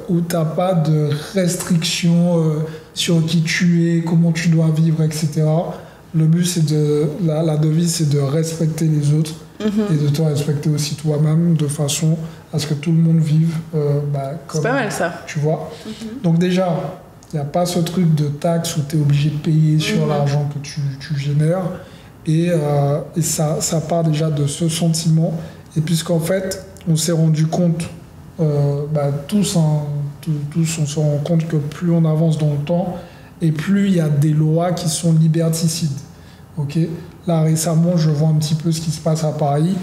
où tu n'as pas de restrictions sur qui tu es, comment tu dois vivre, etc. Le but, c'est la devise, c'est de respecter les autres et de te respecter aussi toi-même de façon à ce que tout le monde vive comme... C'est pas mal, ça. Tu vois. Donc déjà... Il n'y a pas ce truc de taxe où tu es obligé de payer sur l'argent que tu génères. Et ça part déjà de ce sentiment. Et puisqu'en fait, on s'est rendu compte, tous on se rend compte que plus on avance dans le temps, et plus il y a des lois qui sont liberticides. Okay. Là, récemment, je vois un petit peu ce qui se passe à Paris.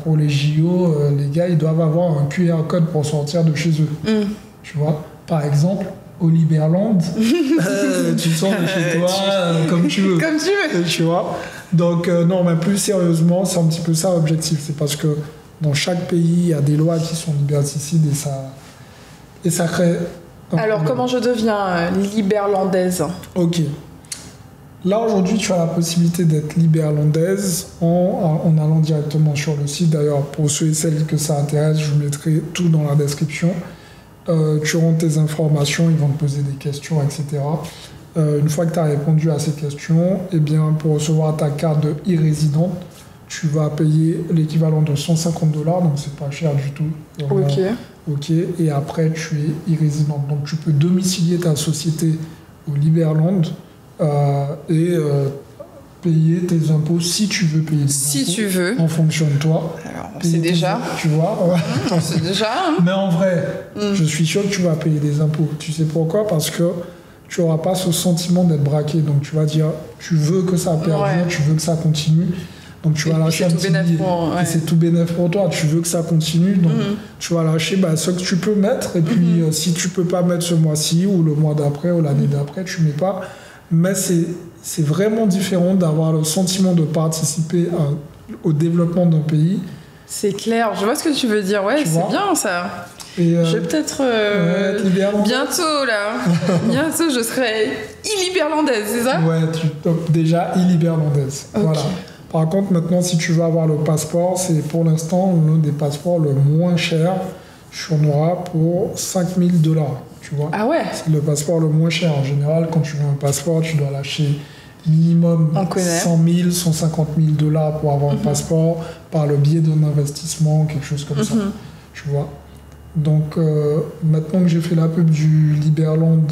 Pour les JO, les gars, ils doivent avoir un QR code pour sortir de chez eux. Tu vois. Par exemple, au Liberland, tu sors de chez toi comme tu veux. Comme tu veux. Tu vois. Donc, non, mais plus sérieusement, c'est un petit peu ça l'objectif. C'est parce que dans chaque pays, il y a des lois qui sont liberticides et ça crée... Alors, comment je deviens liberlandaise? Ok. Là, aujourd'hui, tu as la possibilité d'être liberlandaise en allant directement sur le site. D'ailleurs, pour ceux et celles que ça intéresse, je vous mettrai tout dans la description. Tu rentres tes informations, ils vont te poser des questions, etc. Une fois que tu as répondu à ces questions, eh bien, pour recevoir ta carte de e-résident, tu vas payer l'équivalent de $150, donc c'est pas cher du tout. Vraiment. Ok. Et après, tu es e-résident. Donc tu peux domicilier ta société au Liberland et payer tes impôts si tu veux payer des impôts. Tu veux. En fonction de toi. Alors, c'est déjà. Tu vois. C'est déjà. Mais en vrai, je suis sûr que tu vas payer des impôts. Tu sais pourquoi? Parce que tu n'auras pas ce sentiment d'être braqué. Donc tu vas dire, tu veux que ça perdure, tu veux que ça continue. Donc tu vas lâcher un petit billet. Et c'est tout bénéf pour toi. Tu veux que ça continue. Donc tu vas lâcher ce que tu peux mettre. Et puis si tu peux pas mettre ce mois-ci ou le mois d'après ou l'année d'après, tu mets pas. Mais c'est vraiment différent d'avoir le sentiment de participer au développement d'un pays. C'est clair, je vois ce que tu veux dire. Ouais, c'est bien ça. Et je vais peut-être bientôt là. Bientôt, je serai e-liberlandaise, c'est ça? Ouais, déjà e-liberlandaise. Okay. Voilà. Par contre, maintenant, si tu veux avoir le passeport, c'est pour l'instant l'un des passeports le moins cher. Tu en auras pour $5 000. Tu vois. Ah ouais. C'est le passeport le moins cher. En général, quand tu veux un passeport, tu dois lâcher minimum 100 000, 150 000 $ pour avoir un passeport par le biais d'un investissement, quelque chose comme ça. Tu vois. Donc, maintenant que j'ai fait la pub du Liberland...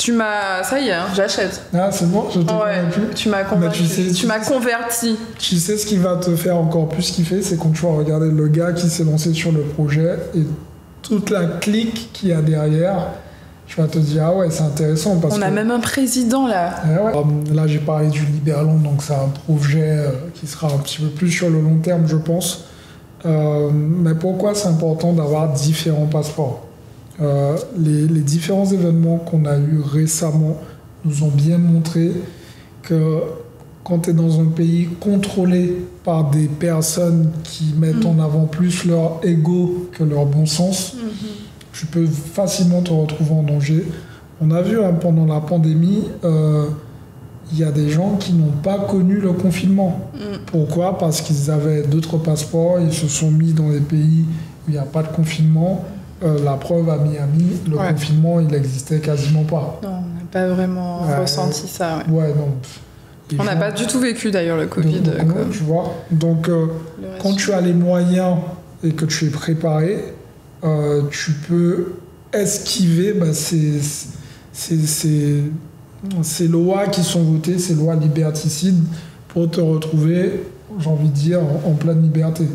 Ça y est, hein, j'achète. Ah, c'est bon, je t'ai convaincu. Tu m'as convaincu. Tu m'as converti. Tu sais ce qui va te faire encore plus kiffer, c'est quand tu vas regarder le gars qui s'est lancé sur le projet et toute la clique qu'il y a derrière. Tu vas te dire, ah ouais, c'est intéressant. On a même un président là. Là, j'ai parlé du Liberland, donc c'est un projet qui sera un petit peu plus sur le long terme, je pense. Mais pourquoi c'est important d'avoir différents passeports? Les différents événements qu'on a eus récemment nous ont bien montré que quand tu es dans un pays contrôlé par des personnes qui mettent en avant plus leur ego que leur bon sens, tu peux facilement te retrouver en danger. On a vu pendant la pandémie, il y a des gens qui n'ont pas connu le confinement. Pourquoi? Parce qu'ils avaient d'autres passeports, ils se sont mis dans des pays où il n'y a pas de confinement. La preuve, à Miami, le confinement, il n'existait quasiment pas. Non, on n'a pas vraiment ressenti ça. On n'a pas du tout vécu d'ailleurs le Covid. Tu vois. Donc, quand tu as les moyens et que tu es préparé, tu peux esquiver ces lois qui sont votées, ces lois liberticides, pour te retrouver, j'ai envie de dire, en pleine liberté.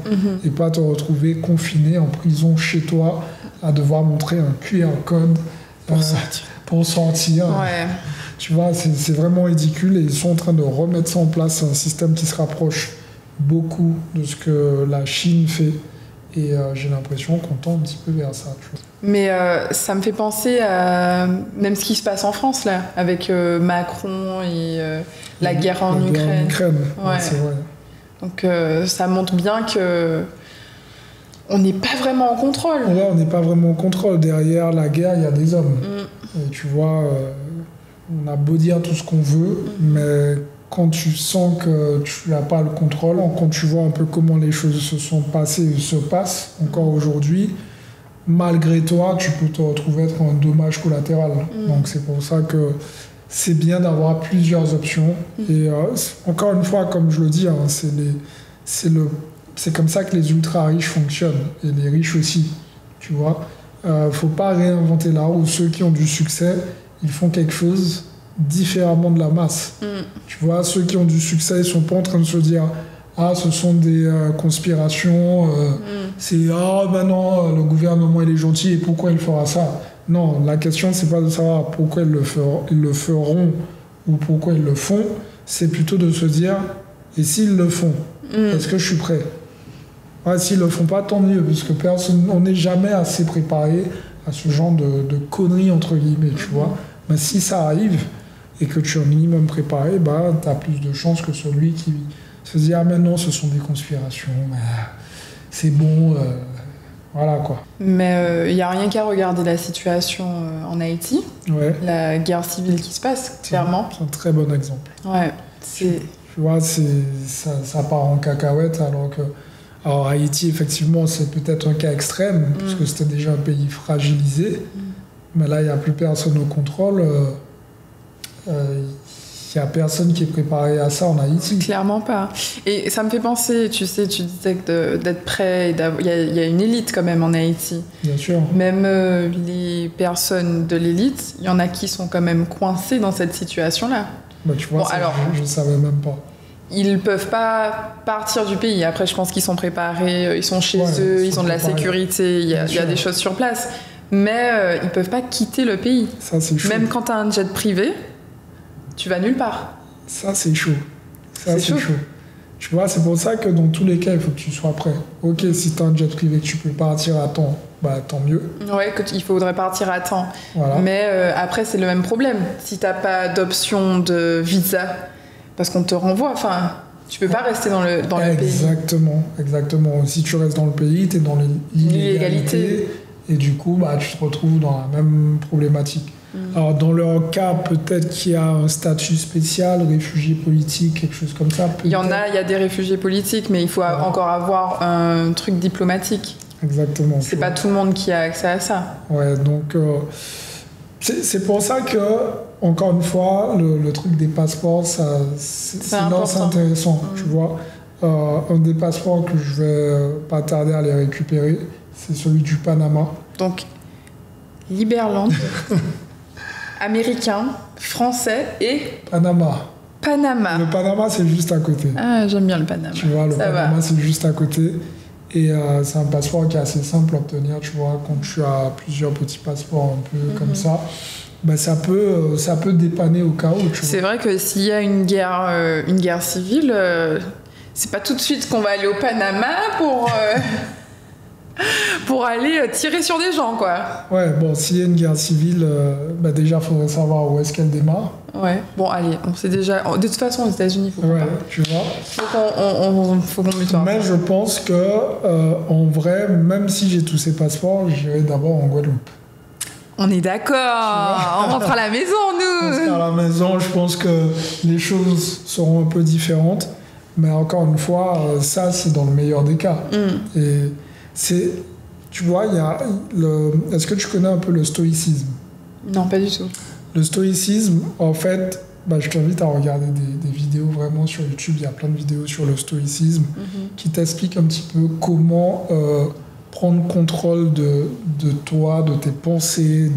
Et pas te retrouver confiné en prison chez toi à devoir montrer un QR code pour sortir. Ouais. Tu vois, c'est vraiment ridicule et ils sont en train de remettre ça en place, un système qui se rapproche beaucoup de ce que la Chine fait. Et j'ai l'impression qu'on tend un petit peu vers ça. Tu vois. Mais ça me fait penser à même ce qui se passe en France, là, avec Macron et la guerre en Ukraine. Ouais, c'est vrai. Donc ça montre bien que on n'est pas vraiment en contrôle. Ouais, on n'est pas vraiment en contrôle. Derrière la guerre, il y a des hommes. Et tu vois, on a beau dire tout ce qu'on veut, mais quand tu sens que tu n'as pas le contrôle, quand tu vois un peu comment les choses se sont passées et se passent encore aujourd'hui, malgré toi, tu peux te retrouver être un dommage collatéral. Donc c'est pour ça que c'est bien d'avoir plusieurs options. Et encore une fois, comme je le dis, hein, c'est comme ça que les ultra-riches fonctionnent. Et les riches aussi, tu vois. Faut pas réinventer la roue. Ceux qui ont du succès, ils font quelque chose différemment de la masse. Tu vois, ceux qui ont du succès, ils sont pas en train de se dire ah, ce sont des conspirations, c'est ah, maintenant le gouvernement il est gentil et pourquoi il fera ça. Non, la question c'est pas de savoir pourquoi ils le feront ou pourquoi ils le font, c'est plutôt de se dire et s'ils le font, est-ce que je suis prêt? S'ils le font pas, tant mieux, parce que personne, on n'est jamais assez préparé à ce genre de conneries entre guillemets, tu vois. Mais si ça arrive et que tu es un minimum préparé, bah, tu as plus de chances que celui qui se dit « Ah, mais non, ce sont des conspirations, c'est bon, voilà quoi. » Mais il n'y a rien qu'à regarder la situation en Haïti, la guerre civile qui se passe, clairement. C'est un très bon exemple. Ouais, tu vois, ça part en cacahuète, alors Haïti, effectivement, c'est peut-être un cas extrême, parce que c'était déjà un pays fragilisé, mais là, il n'y a plus personne au contrôle. Il n'y a personne qui est préparé à ça en Haïti. Clairement pas. Et ça me fait penser, tu sais, tu disais que d'être prêt, il y a une élite quand même en Haïti. Bien sûr. Même les personnes de l'élite, il y en a qui sont quand même coincées dans cette situation-là. Bah, tu vois, je ne savais même pas. Ils ne peuvent pas partir du pays. Après, je pense qu'ils sont préparés, ils sont chez eux, ils ont de la sécurité, il y a des choses sur place. Mais ils ne peuvent pas quitter le pays. Ça, c'est chaud. Même quand tu as un jet privé, tu vas nulle part. Ça, c'est chaud. C'est chaud. Tu vois, c'est pour ça que dans tous les cas, il faut que tu sois prêt. Ok, si tu as un jet privé, que tu peux partir à temps, bah tant mieux. Ouais, il faudrait partir à temps. Voilà. Mais après, c'est le même problème. Si tu n'as pas d'option de visa, parce qu'on te renvoie, enfin, tu peux pas rester dans le pays. Exactement. Si tu restes dans le pays, tu es dans l'illégalité. Et du coup, bah, tu te retrouves dans la même problématique. Alors, dans leur cas, peut-être qu'il y a un statut spécial, réfugié politique, quelque chose comme ça. Il y a des réfugiés politiques, mais il faut encore avoir un truc diplomatique. Exactement. C'est pas tout le monde qui a accès à ça. Ouais, donc c'est pour ça que, encore une fois, le truc des passeports, c'est intéressant, tu vois. Un des passeports que je vais pas tarder à les récupérer, c'est celui du Panama. Donc, Liberland. Américain, français et Panama. Panama. Le Panama, c'est juste à côté. Ah, j'aime bien le Panama. Tu vois, le Panama, c'est juste à côté. Et c'est un passeport qui est assez simple à obtenir, tu vois, quand tu as plusieurs petits passeports un peu comme ça. Bah, ça peut dépanner au cas où. C'est vrai que s'il y a une guerre civile, c'est pas tout de suite qu'on va aller au Panama pour aller tirer sur des gens, quoi. Ouais, bon, s'il y a une guerre civile, bah déjà, il faudrait savoir où est-ce qu'elle démarre. Ouais, bon, allez, on sait déjà... De toute façon, aux États-Unis, il faut ouais, tu vois. Faut qu'on mute. Mais je pense que, en vrai, même si j'ai tous ces passeports, j'irai d'abord en Guadeloupe. On est d'accord. On rentre à la maison, nous. On rentre à la maison, je pense que les choses seront un peu différentes. Mais encore une fois, ça, c'est dans le meilleur des cas. Et c'est... Tu vois, il y a est-ce que tu connais un peu le stoïcisme? Non, pas du tout. Le stoïcisme, en fait, bah, je t'invite à regarder des vidéos vraiment sur YouTube. Il y a plein de vidéos sur le stoïcisme qui t'expliquent un petit peu comment prendre contrôle de toi, de tes pensées,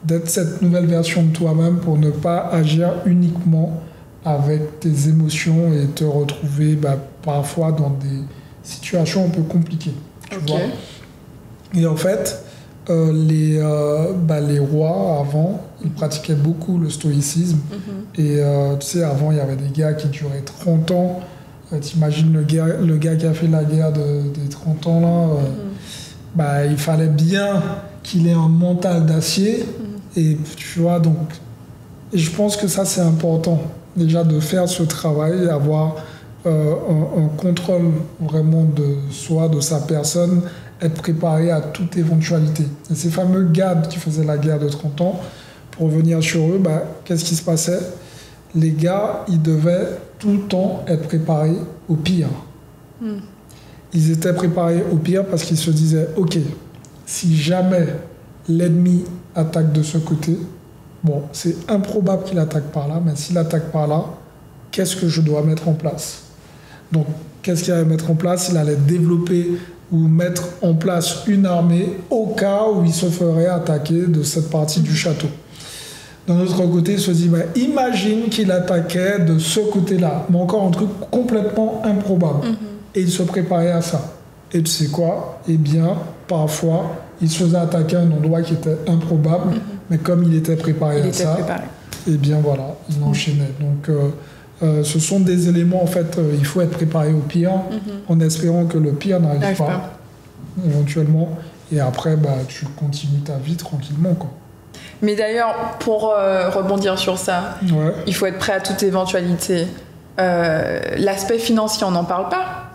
d'être cette nouvelle version de toi-même pour ne pas agir uniquement avec tes émotions et te retrouver parfois dans des situations un peu compliquées. Tu vois. Et en fait, les rois avant, ils pratiquaient beaucoup le stoïcisme. Et tu sais, avant, il y avait des guerres qui duraient 30 ans. T'imagines le gars qui a fait la guerre des 30 ans là, il fallait bien qu'il ait un mental d'acier. Et tu vois, donc, et je pense que ça, c'est important. Déjà de faire ce travail, avoir un contrôle vraiment de soi, de sa personne, être préparé à toute éventualité. Et ces fameux gars qui faisaient la guerre de 30 ans, pour revenir sur eux, qu'est-ce qui se passait? Les gars, ils devaient tout le temps être préparés au pire. Ils étaient préparés au pire parce qu'ils se disaient, ok, si jamais l'ennemi attaque de ce côté, bon, c'est improbable qu'il attaque par là, mais s'il attaque par là, qu'est-ce que je dois mettre en place? Donc, qu'est-ce qu'il allait mettre en place? Il allait développer ou mettre en place une armée au cas où il se ferait attaquer de cette partie du château. D'un autre côté, il se dit, imagine qu'il attaquait de ce côté-là, mais encore un truc complètement improbable. Et il se préparait à ça. Et tu sais quoi? Eh bien, parfois, il se faisait attaquer à un endroit qui était improbable, mais comme il était préparé à ça, eh bien voilà, il enchaînait. Donc, ce sont des éléments, en fait, il faut être préparé au pire, en espérant que le pire n'arrive pas, éventuellement. Et après, tu continues ta vie tranquillement, quoi. Mais d'ailleurs, pour rebondir sur ça, il faut être prêt à toute éventualité. L'aspect financier, on n'en parle pas.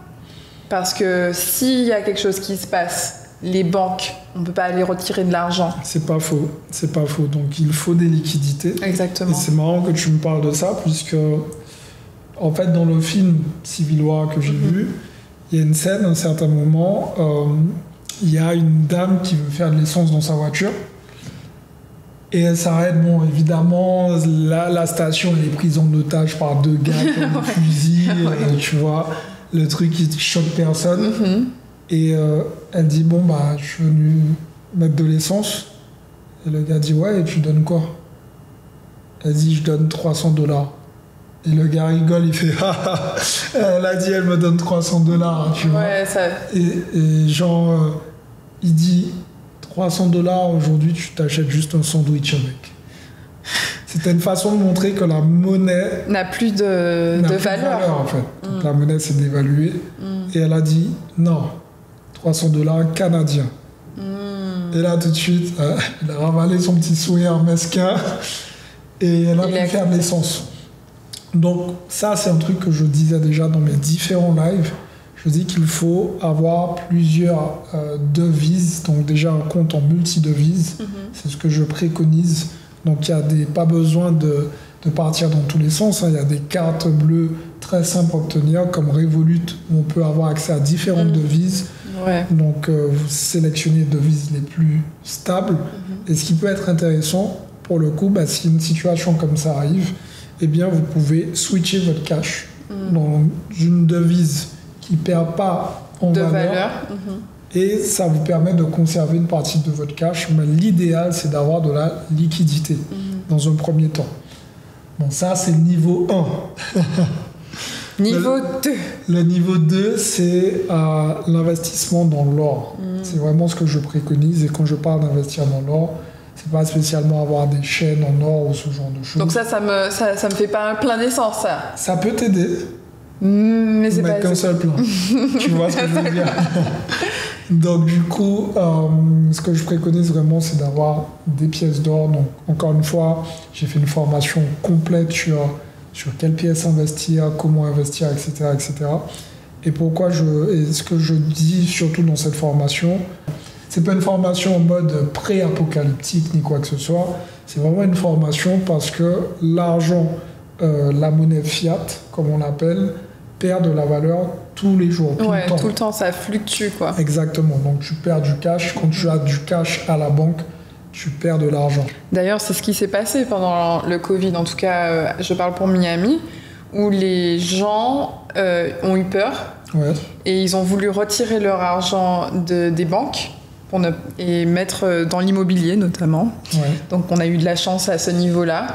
Parce que s'il y a quelque chose qui se passe, les banques, on ne peut pas aller retirer de l'argent. C'est pas faux, c'est pas faux. Donc il faut des liquidités. Exactement. Et c'est marrant que tu me parles de ça, puisque en fait dans le film Civil War que j'ai vu, il y a une scène, à un certain moment, il y a une dame qui veut faire de l'essence dans sa voiture. Et elle s'arrête, bon, évidemment, la station elle est prise en otage par deux gars qui ont des fusils, tu vois, le truc qui choque personne. Et elle dit, bon, je suis venu mettre de l'essence. Et le gars dit, ouais, et tu donnes quoi? Elle dit, je donne $300. Et le gars rigole, il fait, elle a dit, elle me donne $300, tu vois. Ouais, ça... Et genre, il dit, $300, aujourd'hui, tu t'achètes juste un sandwich avec. C'était une façon de montrer que la monnaie n'a plus de valeur. En fait. Donc, la monnaie s'est dévaluée. Et elle a dit, non, $300 canadiens. Et là, tout de suite, il a ravalé son petit sourire mesquin et elle a pu faire de l'essence. Donc, ça, c'est un truc que je disais déjà dans mes différents lives. Je dis qu'il faut avoir plusieurs devises, donc déjà un compte en multi-devises. C'est ce que je préconise. Donc, il n'y a pas besoin de partir dans tous les sens. Il y a des cartes bleues très simples à obtenir, comme Revolut, où on peut avoir accès à différentes devises. Donc, vous sélectionnez les devises les plus stables. Et ce qui peut être intéressant, pour le coup, si une situation comme ça arrive, eh bien, vous pouvez switcher votre cash dans une devise qui ne perd pas en valeur. Et ça vous permet de conserver une partie de votre cash. Mais l'idéal, c'est d'avoir de la liquidité. dans un premier temps. Bon, ça, c'est le niveau 1. Niveau 2. Le niveau 2, c'est l'investissement dans l'or. C'est vraiment ce que je préconise. Et quand je parle d'investir dans l'or, c'est pas spécialement avoir des chaînes en or ou ce genre de choses. Donc ça me fait pas un plein d'essence, ça. Ça peut t'aider. Mais c'est pas qu'un seul plein. Tu vois ce que je veux dire. Donc du coup, ce que je préconise vraiment, c'est d'avoir des pièces d'or. Donc encore une fois, j'ai fait une formation complète sur quelles pièces investir, comment investir, etc., etc. Et pourquoi ce que je dis surtout dans cette formation, c'est pas une formation en mode pré-apocalyptique ni quoi que ce soit. C'est vraiment une formation parce que l'argent, la monnaie fiat, comme on l'appelle, perd de la valeur tous les jours, tout le temps. Tout le temps, ça fluctue, quoi. Exactement. Donc tu perds du cash. Quand tu as du cash à la banque, tu perds de l'argent. D'ailleurs, c'est ce qui s'est passé pendant le Covid. En tout cas, je parle pour Miami, où les gens ont eu peur et ils ont voulu retirer leur argent des banques et mettre dans l'immobilier, notamment. Donc, on a eu de la chance à ce niveau-là.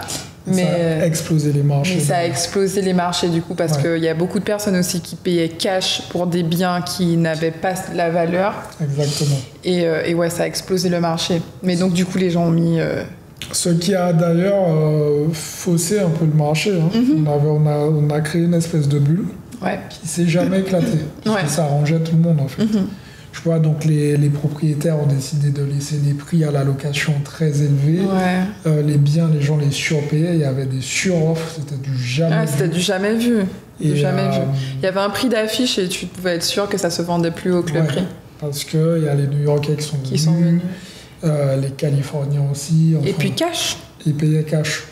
Mais ça a explosé les marchés. Mais ça a explosé les marchés, du coup, parce qu'il y a beaucoup de personnes aussi qui payaient cash pour des biens qui n'avaient pas la valeur. Exactement. Et ouais, ça a explosé le marché. Mais donc, du coup, les gens ont mis... Ce qui a d'ailleurs faussé un peu le marché. On a créé une espèce de bulle qui s'est jamais éclatée. Ça arrangeait tout le monde, en fait. Tu vois, donc les propriétaires ont décidé de laisser des prix à la location très élevés. Les biens, les gens les surpayaient. Il y avait des sur-offres. C'était du jamais vu. C'était du jamais vu. Il y avait un prix d'affiche et tu pouvais être sûr que ça se vendait plus haut que le prix. Parce qu'il y a les New-Yorkais qui sont venus. Les Californiens aussi. Et puis cash. Ils payaient cash,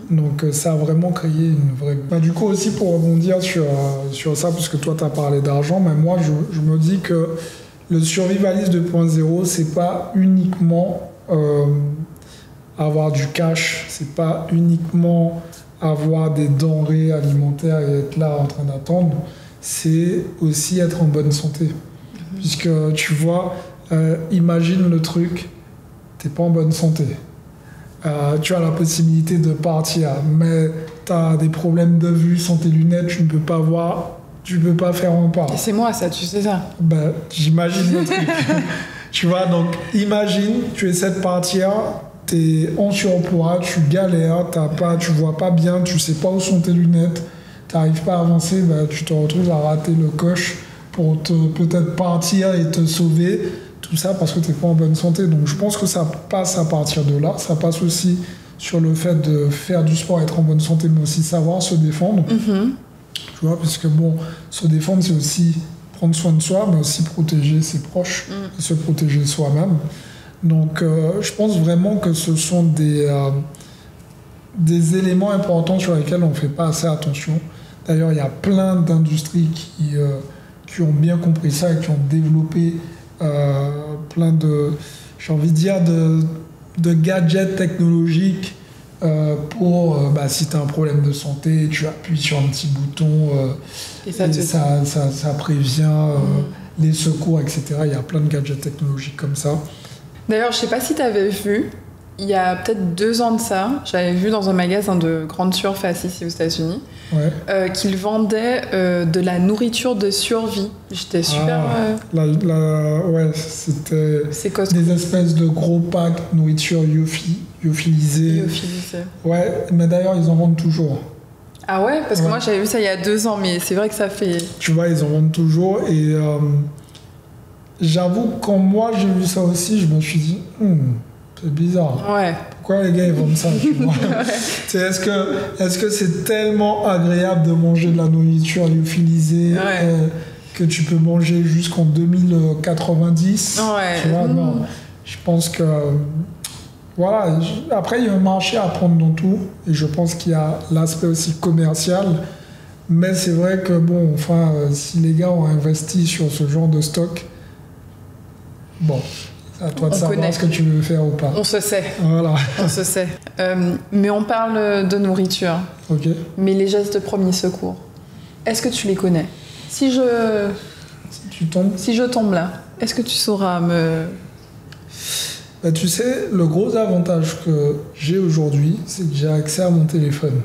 Donc ça a vraiment créé une vraie... du coup aussi pour rebondir sur ça, parce que toi tu as parlé d'argent, mais moi je me dis que le survivaliste 2.0, c'est pas uniquement avoir du cash, c'est pas uniquement avoir des denrées alimentaires et être là en train d'attendre, c'est aussi être en bonne santé. Puisque tu vois, imagine le truc, t'es pas en bonne santé. Tu as la possibilité de partir, mais tu as des problèmes de vue sans tes lunettes, tu ne peux pas voir, tu ne peux pas faire un pas. Et c'est moi ça, tu sais ça. J'imagine le truc. Tu vois, donc imagine, tu essaies de partir, tu es en surpoids, tu galères, tu vois pas bien, tu sais pas où sont tes lunettes, tu n'arrives pas à avancer, tu te retrouves à rater le coche pour peut-être partir et te sauver. Tout ça parce que tu n'es pas en bonne santé. Donc je pense que ça passe à partir de là. Ça passe aussi sur le fait de faire du sport, être en bonne santé, mais aussi savoir se défendre. Tu vois, puisque se défendre, c'est aussi prendre soin de soi, mais aussi protéger ses proches, et se protéger soi-même. Donc je pense vraiment que ce sont des éléments importants sur lesquels on ne fait pas assez attention. D'ailleurs, il y a plein d'industries qui ont bien compris ça et qui ont développé plein de, j'ai envie de dire, de gadgets technologiques pour, si tu as un problème de santé, tu appuies sur un petit bouton et ça prévient les secours, etc. Il y a plein de gadgets technologiques comme ça. D'ailleurs, je sais pas si tu avais vu, il y a peut-être 2 ans de ça, j'avais vu dans un magasin de grande surface ici aux États-Unis qu'ils vendaient de la nourriture de survie. J'étais super... c'était des espèces de gros packs de nourriture lyophilisée. Ouais, mais d'ailleurs, ils en vendent toujours. Ah ouais? Parce que moi, j'avais vu ça il y a 2 ans, mais c'est vrai que ça fait... Tu vois, ils en vendent toujours et j'avoue, quand moi j'ai vu ça aussi, je me suis dit... c'est bizarre. Pourquoi les gars ils vendent ça, tu vois? Est-ce que c'est tellement agréable de manger de la nourriture lyophilisée que tu peux manger jusqu'en 2090? Tu vois, non. Je pense que voilà. Après, il y a un marché à prendre dans tout, et je pense qu'il y a l'aspect aussi commercial. Mais c'est vrai que si les gars ont investi sur ce genre de stock, c'est à toi de savoir ce que tu veux faire ou pas. On se sait. Voilà. On se sait. Mais on parle de nourriture. Ok. Mais les gestes de premier secours, est-ce que tu les connais? Si je tombe là, est-ce que tu sauras me... Bah, tu sais, le gros avantage que j'ai aujourd'hui, c'est que j'ai accès à mon téléphone.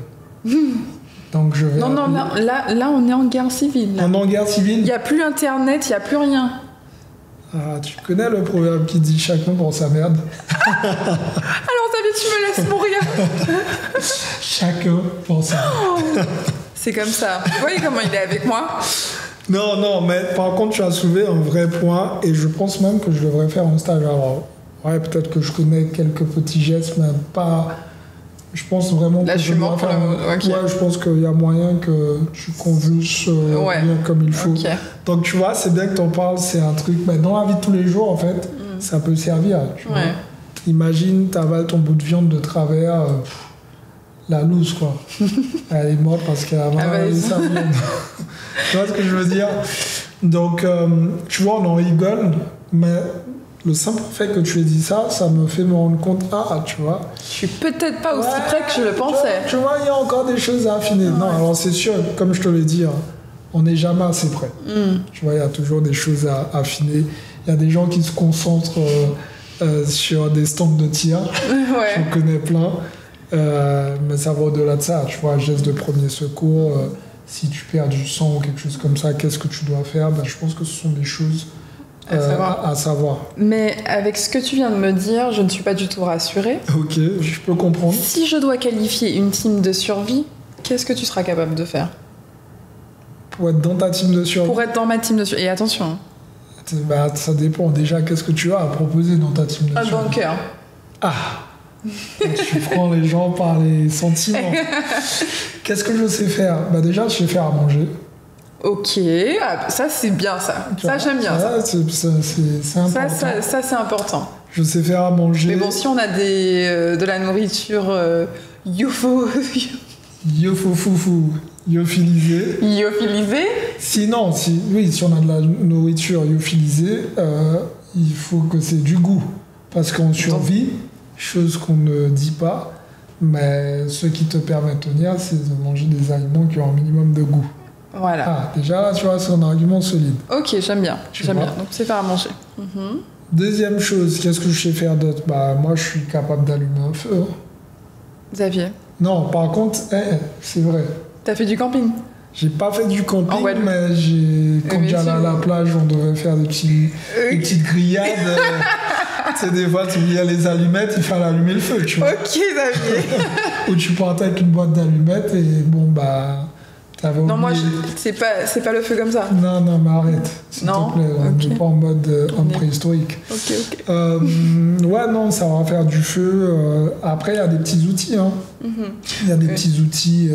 Donc je vais Non, là, on est en guerre civile. Là. On est en guerre civile. Il n'y a plus Internet, il n'y a plus rien. Ah, tu connais le proverbe qui dit chacun pour sa merde. Alors, David, tu me laisses mourir. Chacun pour sa merde. C'est comme ça. Vous voyez comment il est avec moi? Non, mais par contre, tu as soulevé un vrai point et je pense même que je devrais faire un stage. Alors, ouais, peut-être que je connais quelques petits gestes, mais pas. Je pense vraiment là, que je suis mort pour le mot. Okay. Ouais, je pense qu'il y a moyen que tu convulses bien comme il faut. Okay. Donc, tu vois, c'est bien que tu en parles. C'est un truc. Mais dans la vie de tous les jours, en fait, ça peut servir. Tu vois. Imagine, tu avales ton bout de viande de travers. La loose, quoi. Elle est morte parce qu'elle a avalé sa viande. Tu vois ce que je veux dire? Donc, tu vois, on en rigole, mais le simple fait que tu aies dit ça, ça me fait me rendre compte, tu vois. Je suis peut-être pas aussi près que je le pensais. Tu vois, il y a encore des choses à affiner. Ouais. Non, alors c'est sûr, comme je te l'ai dit, on n'est jamais assez près. Tu vois, il y a toujours des choses à affiner. Il y a des gens qui se concentrent sur des stands de tir. Ouais. J'en connais plein. Mais ça va au-delà de ça, tu vois, geste de premier secours, si tu perds du sang ou quelque chose comme ça, qu'est-ce que tu dois faire? Je pense que ce sont des choses à savoir. Mais avec ce que tu viens de me dire, je ne suis pas du tout rassurée. Ok, je peux comprendre. Si je dois qualifier une team de survie, qu'est-ce que tu seras capable de faire? Pour être dans ta team de survie? Pour être dans ma team de survie. Et attention. Ça dépend. Déjà, qu'est-ce que tu as à proposer dans ta team de survie? Un bunker. Tu prends les gens par les sentiments. Qu'est-ce que je sais faire? Déjà, je sais faire à manger. Ok, ça c'est bien ça. Ça j'aime bien ça. C'est important. Ça c'est important. Je sais faire à manger. Mais bon, si on a de la nourriture lyophilisée. Si on a de la nourriture lyophilisée, il faut que c'est du goût. Parce qu'on survit. Chose qu'on ne dit pas, mais ce qui te permet de tenir, c'est de manger des aliments qui ont un minimum de goût. Voilà. Déjà là, tu vois, c'est un argument solide. Ok, j'aime bien. Donc c'est faire à manger. Deuxième chose, qu'est-ce que je sais faire d'autre? Moi, je suis capable d'allumer un feu. Xavier? Non, par contre, c'est vrai. T'as fait du camping? J'ai pas fait du camping, mais quand j'allais à la plage, on devait faire des petites grillades. Tu sais, des fois, tu oubliais les allumettes, il fallait allumer le feu, tu vois. Ok, Xavier. Ou tu partais avec une boîte d'allumettes et t'avais oublié. Non, moi, c'est pas le feu comme ça. Non, mais arrête, s'il te plaît. On n'est pas en mode homme préhistorique. Ok. Ça va faire du feu. Après, il y a des petits outils. Il y a des petits outils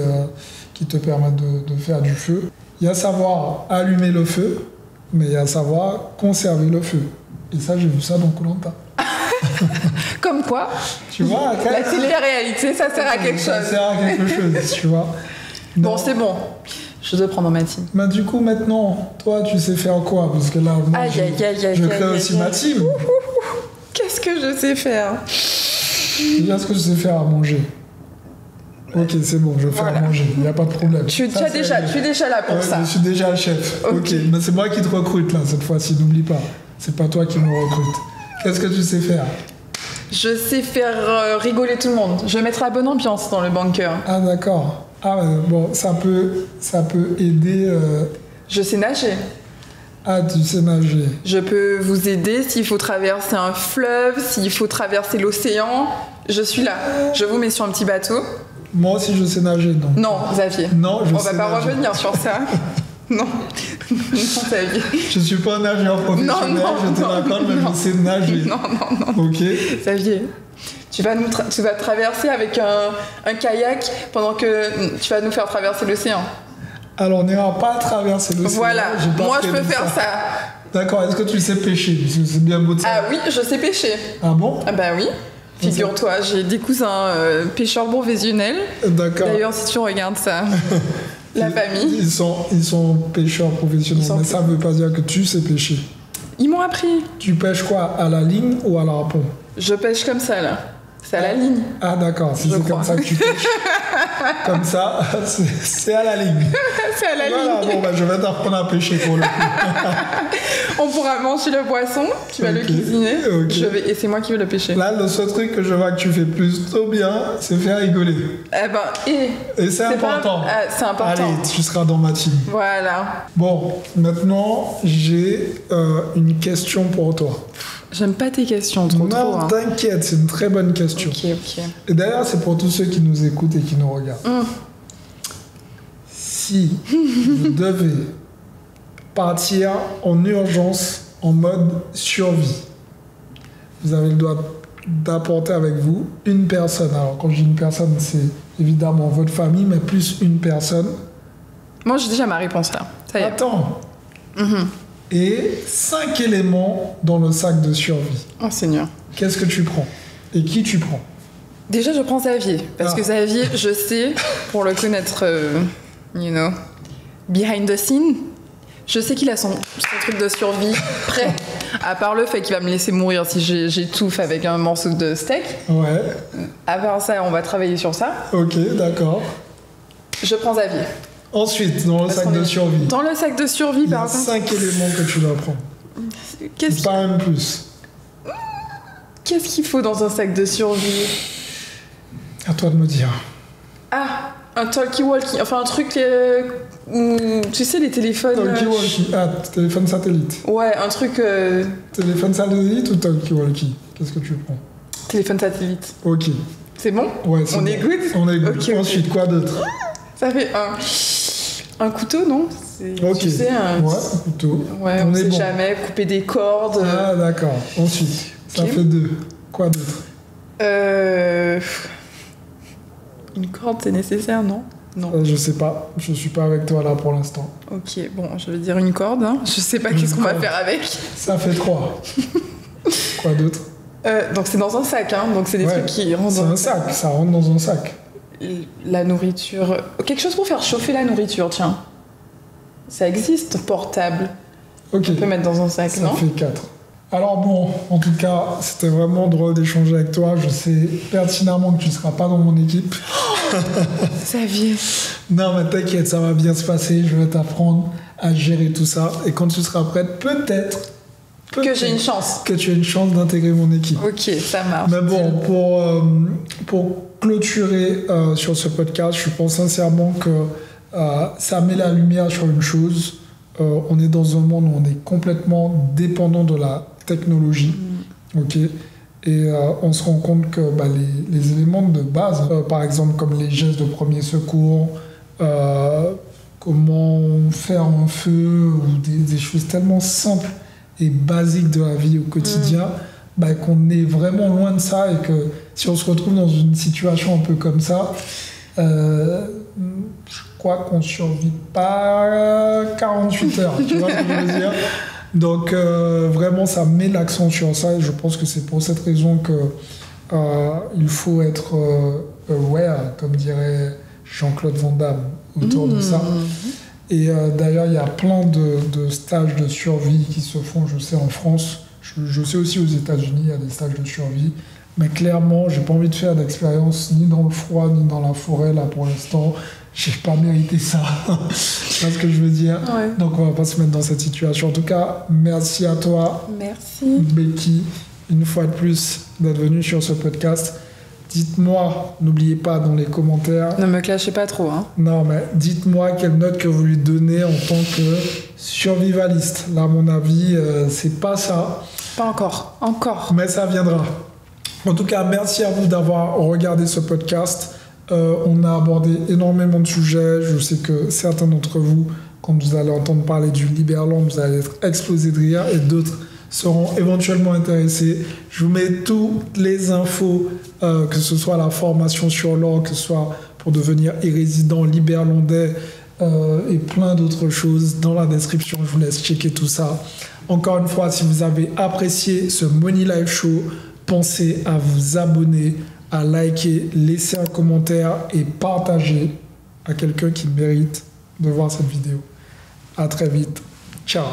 qui te permettent de faire du feu. Il y a savoir allumer le feu, mais il y a savoir conserver le feu. Et ça, j'ai vu ça dans Koh-Lanta. Comme quoi, tu vois, la télé-réalité, ça sert à quelque chose. Ça sert à quelque chose, tu vois. Bon, c'est bon. Je dois prendre ma team. Mais du coup, maintenant, toi, tu sais faire quoi? Parce que là, moi, je crée aussi ma team. Qu'est-ce que je sais faire? Qu'est-ce que je sais faire à manger? Ok, c'est bon, je vais faire à manger, il n'y a pas de problème. Tu es déjà là pour ça. Je suis déjà le chef. Ok, mais c'est moi qui te recrute là, cette fois-ci, n'oublie pas. C'est pas toi qui me recrute. Qu'est-ce que tu sais faire? Je sais faire rigoler tout le monde. Je vais mettre la bonne ambiance dans le bunker. Ah d'accord. Bon, ça peut aider. Je sais nager. Ah, tu sais nager. Je peux vous aider s'il faut traverser un fleuve, s'il faut traverser l'océan. Je suis là. Je vous mets sur un petit bateau. Moi aussi, je sais nager, donc. Non, Xavier. Non, on va pas revenir sur ça. Non, Xavier. Je suis pas un nageur professionnel, je te raconte, mais je sais nager. Non. Ok. Xavier, tu vas traverser avec un kayak pendant que tu vas nous faire traverser l'océan. Alors, on n'ira pas traverser l'océan. Voilà, moi je peux faire ça. D'accord, est-ce que tu sais pêcher? Parce que c'est bien beau de ça. Ah oui, je sais pêcher. Ah bon? Ah bah oui. Figure-toi, j'ai des cousins pêcheurs professionnels. D'accord. D'ailleurs, si tu regardes ça, la famille. Ils sont pêcheurs professionnels, mais ça ne veut pas dire que tu sais pêcher. Ils m'ont appris. Tu pêches quoi? À la ligne ou à la harpon? Je pêche comme ça, là. C'est à la ligne. Ah d'accord, si c'est comme ça que tu pêches. Comme ça, c'est à la ligne. C'est à la ligne. Bon, je vais t'apprendre à pêcher pour le coup. On pourra manger le poisson, tu vas le cuisiner, et c'est moi qui vais le pêcher. Là, le seul truc que je vois que tu fais plutôt bien, c'est faire rigoler. Et c'est important. C'est important. Allez, tu seras dans ma team. Voilà. Bon, maintenant, j'ai une question pour toi. J'aime pas tes questions trop. Non, t'inquiète, c'est une très bonne question. Ok. Et d'ailleurs, c'est pour tous ceux qui nous écoutent et qui nous regardent. Si vous devez partir en urgence en mode survie, vous avez le droit d'apporter avec vous une personne. Alors, quand je dis une personne, c'est évidemment votre famille, mais plus une personne. Moi, j'ai déjà ma réponse là. Ça y est. Attends. Et 5 éléments dans le sac de survie. Oh Seigneur. Qu'est-ce que tu prends? Et qui tu prends? Déjà, je prends Xavier. Parce que Xavier, je sais, pour le connaître, behind the scene, je sais qu'il a son truc de survie prêt. À part le fait qu'il va me laisser mourir si j'étouffe avec un morceau de steak. Ouais. À part ça, on va travailler sur ça. Ok, d'accord. Je prends Xavier. Ensuite, dans le sac de survie. Dans le sac de survie, par exemple. Il y a 5 éléments que tu dois prendre. Pas un plus. Qu'est-ce qu'il faut dans un sac de survie? À toi de me dire. Ah, un talkie-walkie. Enfin, un truc... tu sais, les téléphones... Talkie-walkie. Téléphone satellite. Ouais, un truc... Téléphone satellite ou talkie-walkie? Qu'est-ce que tu prends? Téléphone satellite. Ok. C'est bon? Ouais, c'est bon. On est good? On est good. Okay, ensuite, quoi d'autre? Ça fait un couteau, non? Ok. Tu sais, un couteau. Ouais, on sait jamais. Couper des cordes. Ah, d'accord. Ensuite, ça fait 2. Quoi d'autre? Une corde, c'est nécessaire, non? Non. Je sais pas. Je suis pas avec toi là pour l'instant. Ok, bon, je vais dire une corde. Hein. Je sais pas qu'est-ce qu'on va faire avec. Ça fait 3. Quoi d'autre? Donc c'est dans un sac, hein. Donc c'est des trucs qui rentrent dans un sac. Ça rentre dans un sac. La nourriture... Quelque chose pour faire chauffer la nourriture, tiens. Ça existe, portable. Ok. On peut mettre dans un sac, ça non? Ça fait 4. Alors bon, en tout cas, c'était vraiment drôle d'échanger avec toi. Je sais pertinemment que tu ne seras pas dans mon équipe. Xavier. Non, mais t'inquiète, ça va bien se passer. Je vais t'apprendre à gérer tout ça. Et quand tu seras prête, peut-être que j'ai une chance. Que tu aies une chance d'intégrer mon équipe. Ok, ça marche. Mais bon, pour clôturer sur ce podcast, je pense sincèrement que ça met la lumière sur une chose. On est dans un monde où on est complètement dépendant de la technologie. Ok. Et on se rend compte que les éléments de base, par exemple comme les gestes de premier secours, comment faire un feu, ou des choses tellement simples et basiques de la vie au quotidien, qu'on est vraiment loin de ça et que si on se retrouve dans une situation un peu comme ça, je crois qu'on ne survit pas 48 heures, tu vois ce que je veux dire? Donc vraiment ça met l'accent sur ça et je pense que c'est pour cette raison que il faut être aware, comme dirait Jean-Claude Van Damme, autour de ça. Et d'ailleurs il y a plein de stages de survie qui se font, je sais, en France, je sais aussi aux États-Unis il y a des stages de survie, mais clairement j'ai pas envie de faire d'expérience ni dans le froid ni dans la forêt là pour l'instant. J'ai pas mérité ça. C'est ce que je veux dire. Ouais. Donc on va pas se mettre dans cette situation. En tout cas, merci à toi. Merci. Becky, une fois de plus, d'être venue sur ce podcast. Dites-moi, n'oubliez pas dans les commentaires. Ne me clashez pas trop, hein. Non, mais dites-moi quelle note que vous lui donnez en tant que survivaliste. Là, à mon avis, c'est pas ça. Pas encore. Encore. Mais ça viendra. En tout cas, merci à vous d'avoir regardé ce podcast. On a abordé énormément de sujets. Je sais que certains d'entre vous, quand vous allez entendre parler du Liberland, vous allez être explosés de rire et d'autres seront éventuellement intéressés. Je vous mets toutes les infos, que ce soit la formation sur l'or, que ce soit pour devenir résident liberlandais et plein d'autres choses dans la description. Je vous laisse checker tout ça. Encore une fois, si vous avez apprécié ce Money Life Show, pensez à vous abonner, à liker, laisser un commentaire et partager à quelqu'un qui mérite de voir cette vidéo. À très vite. Ciao.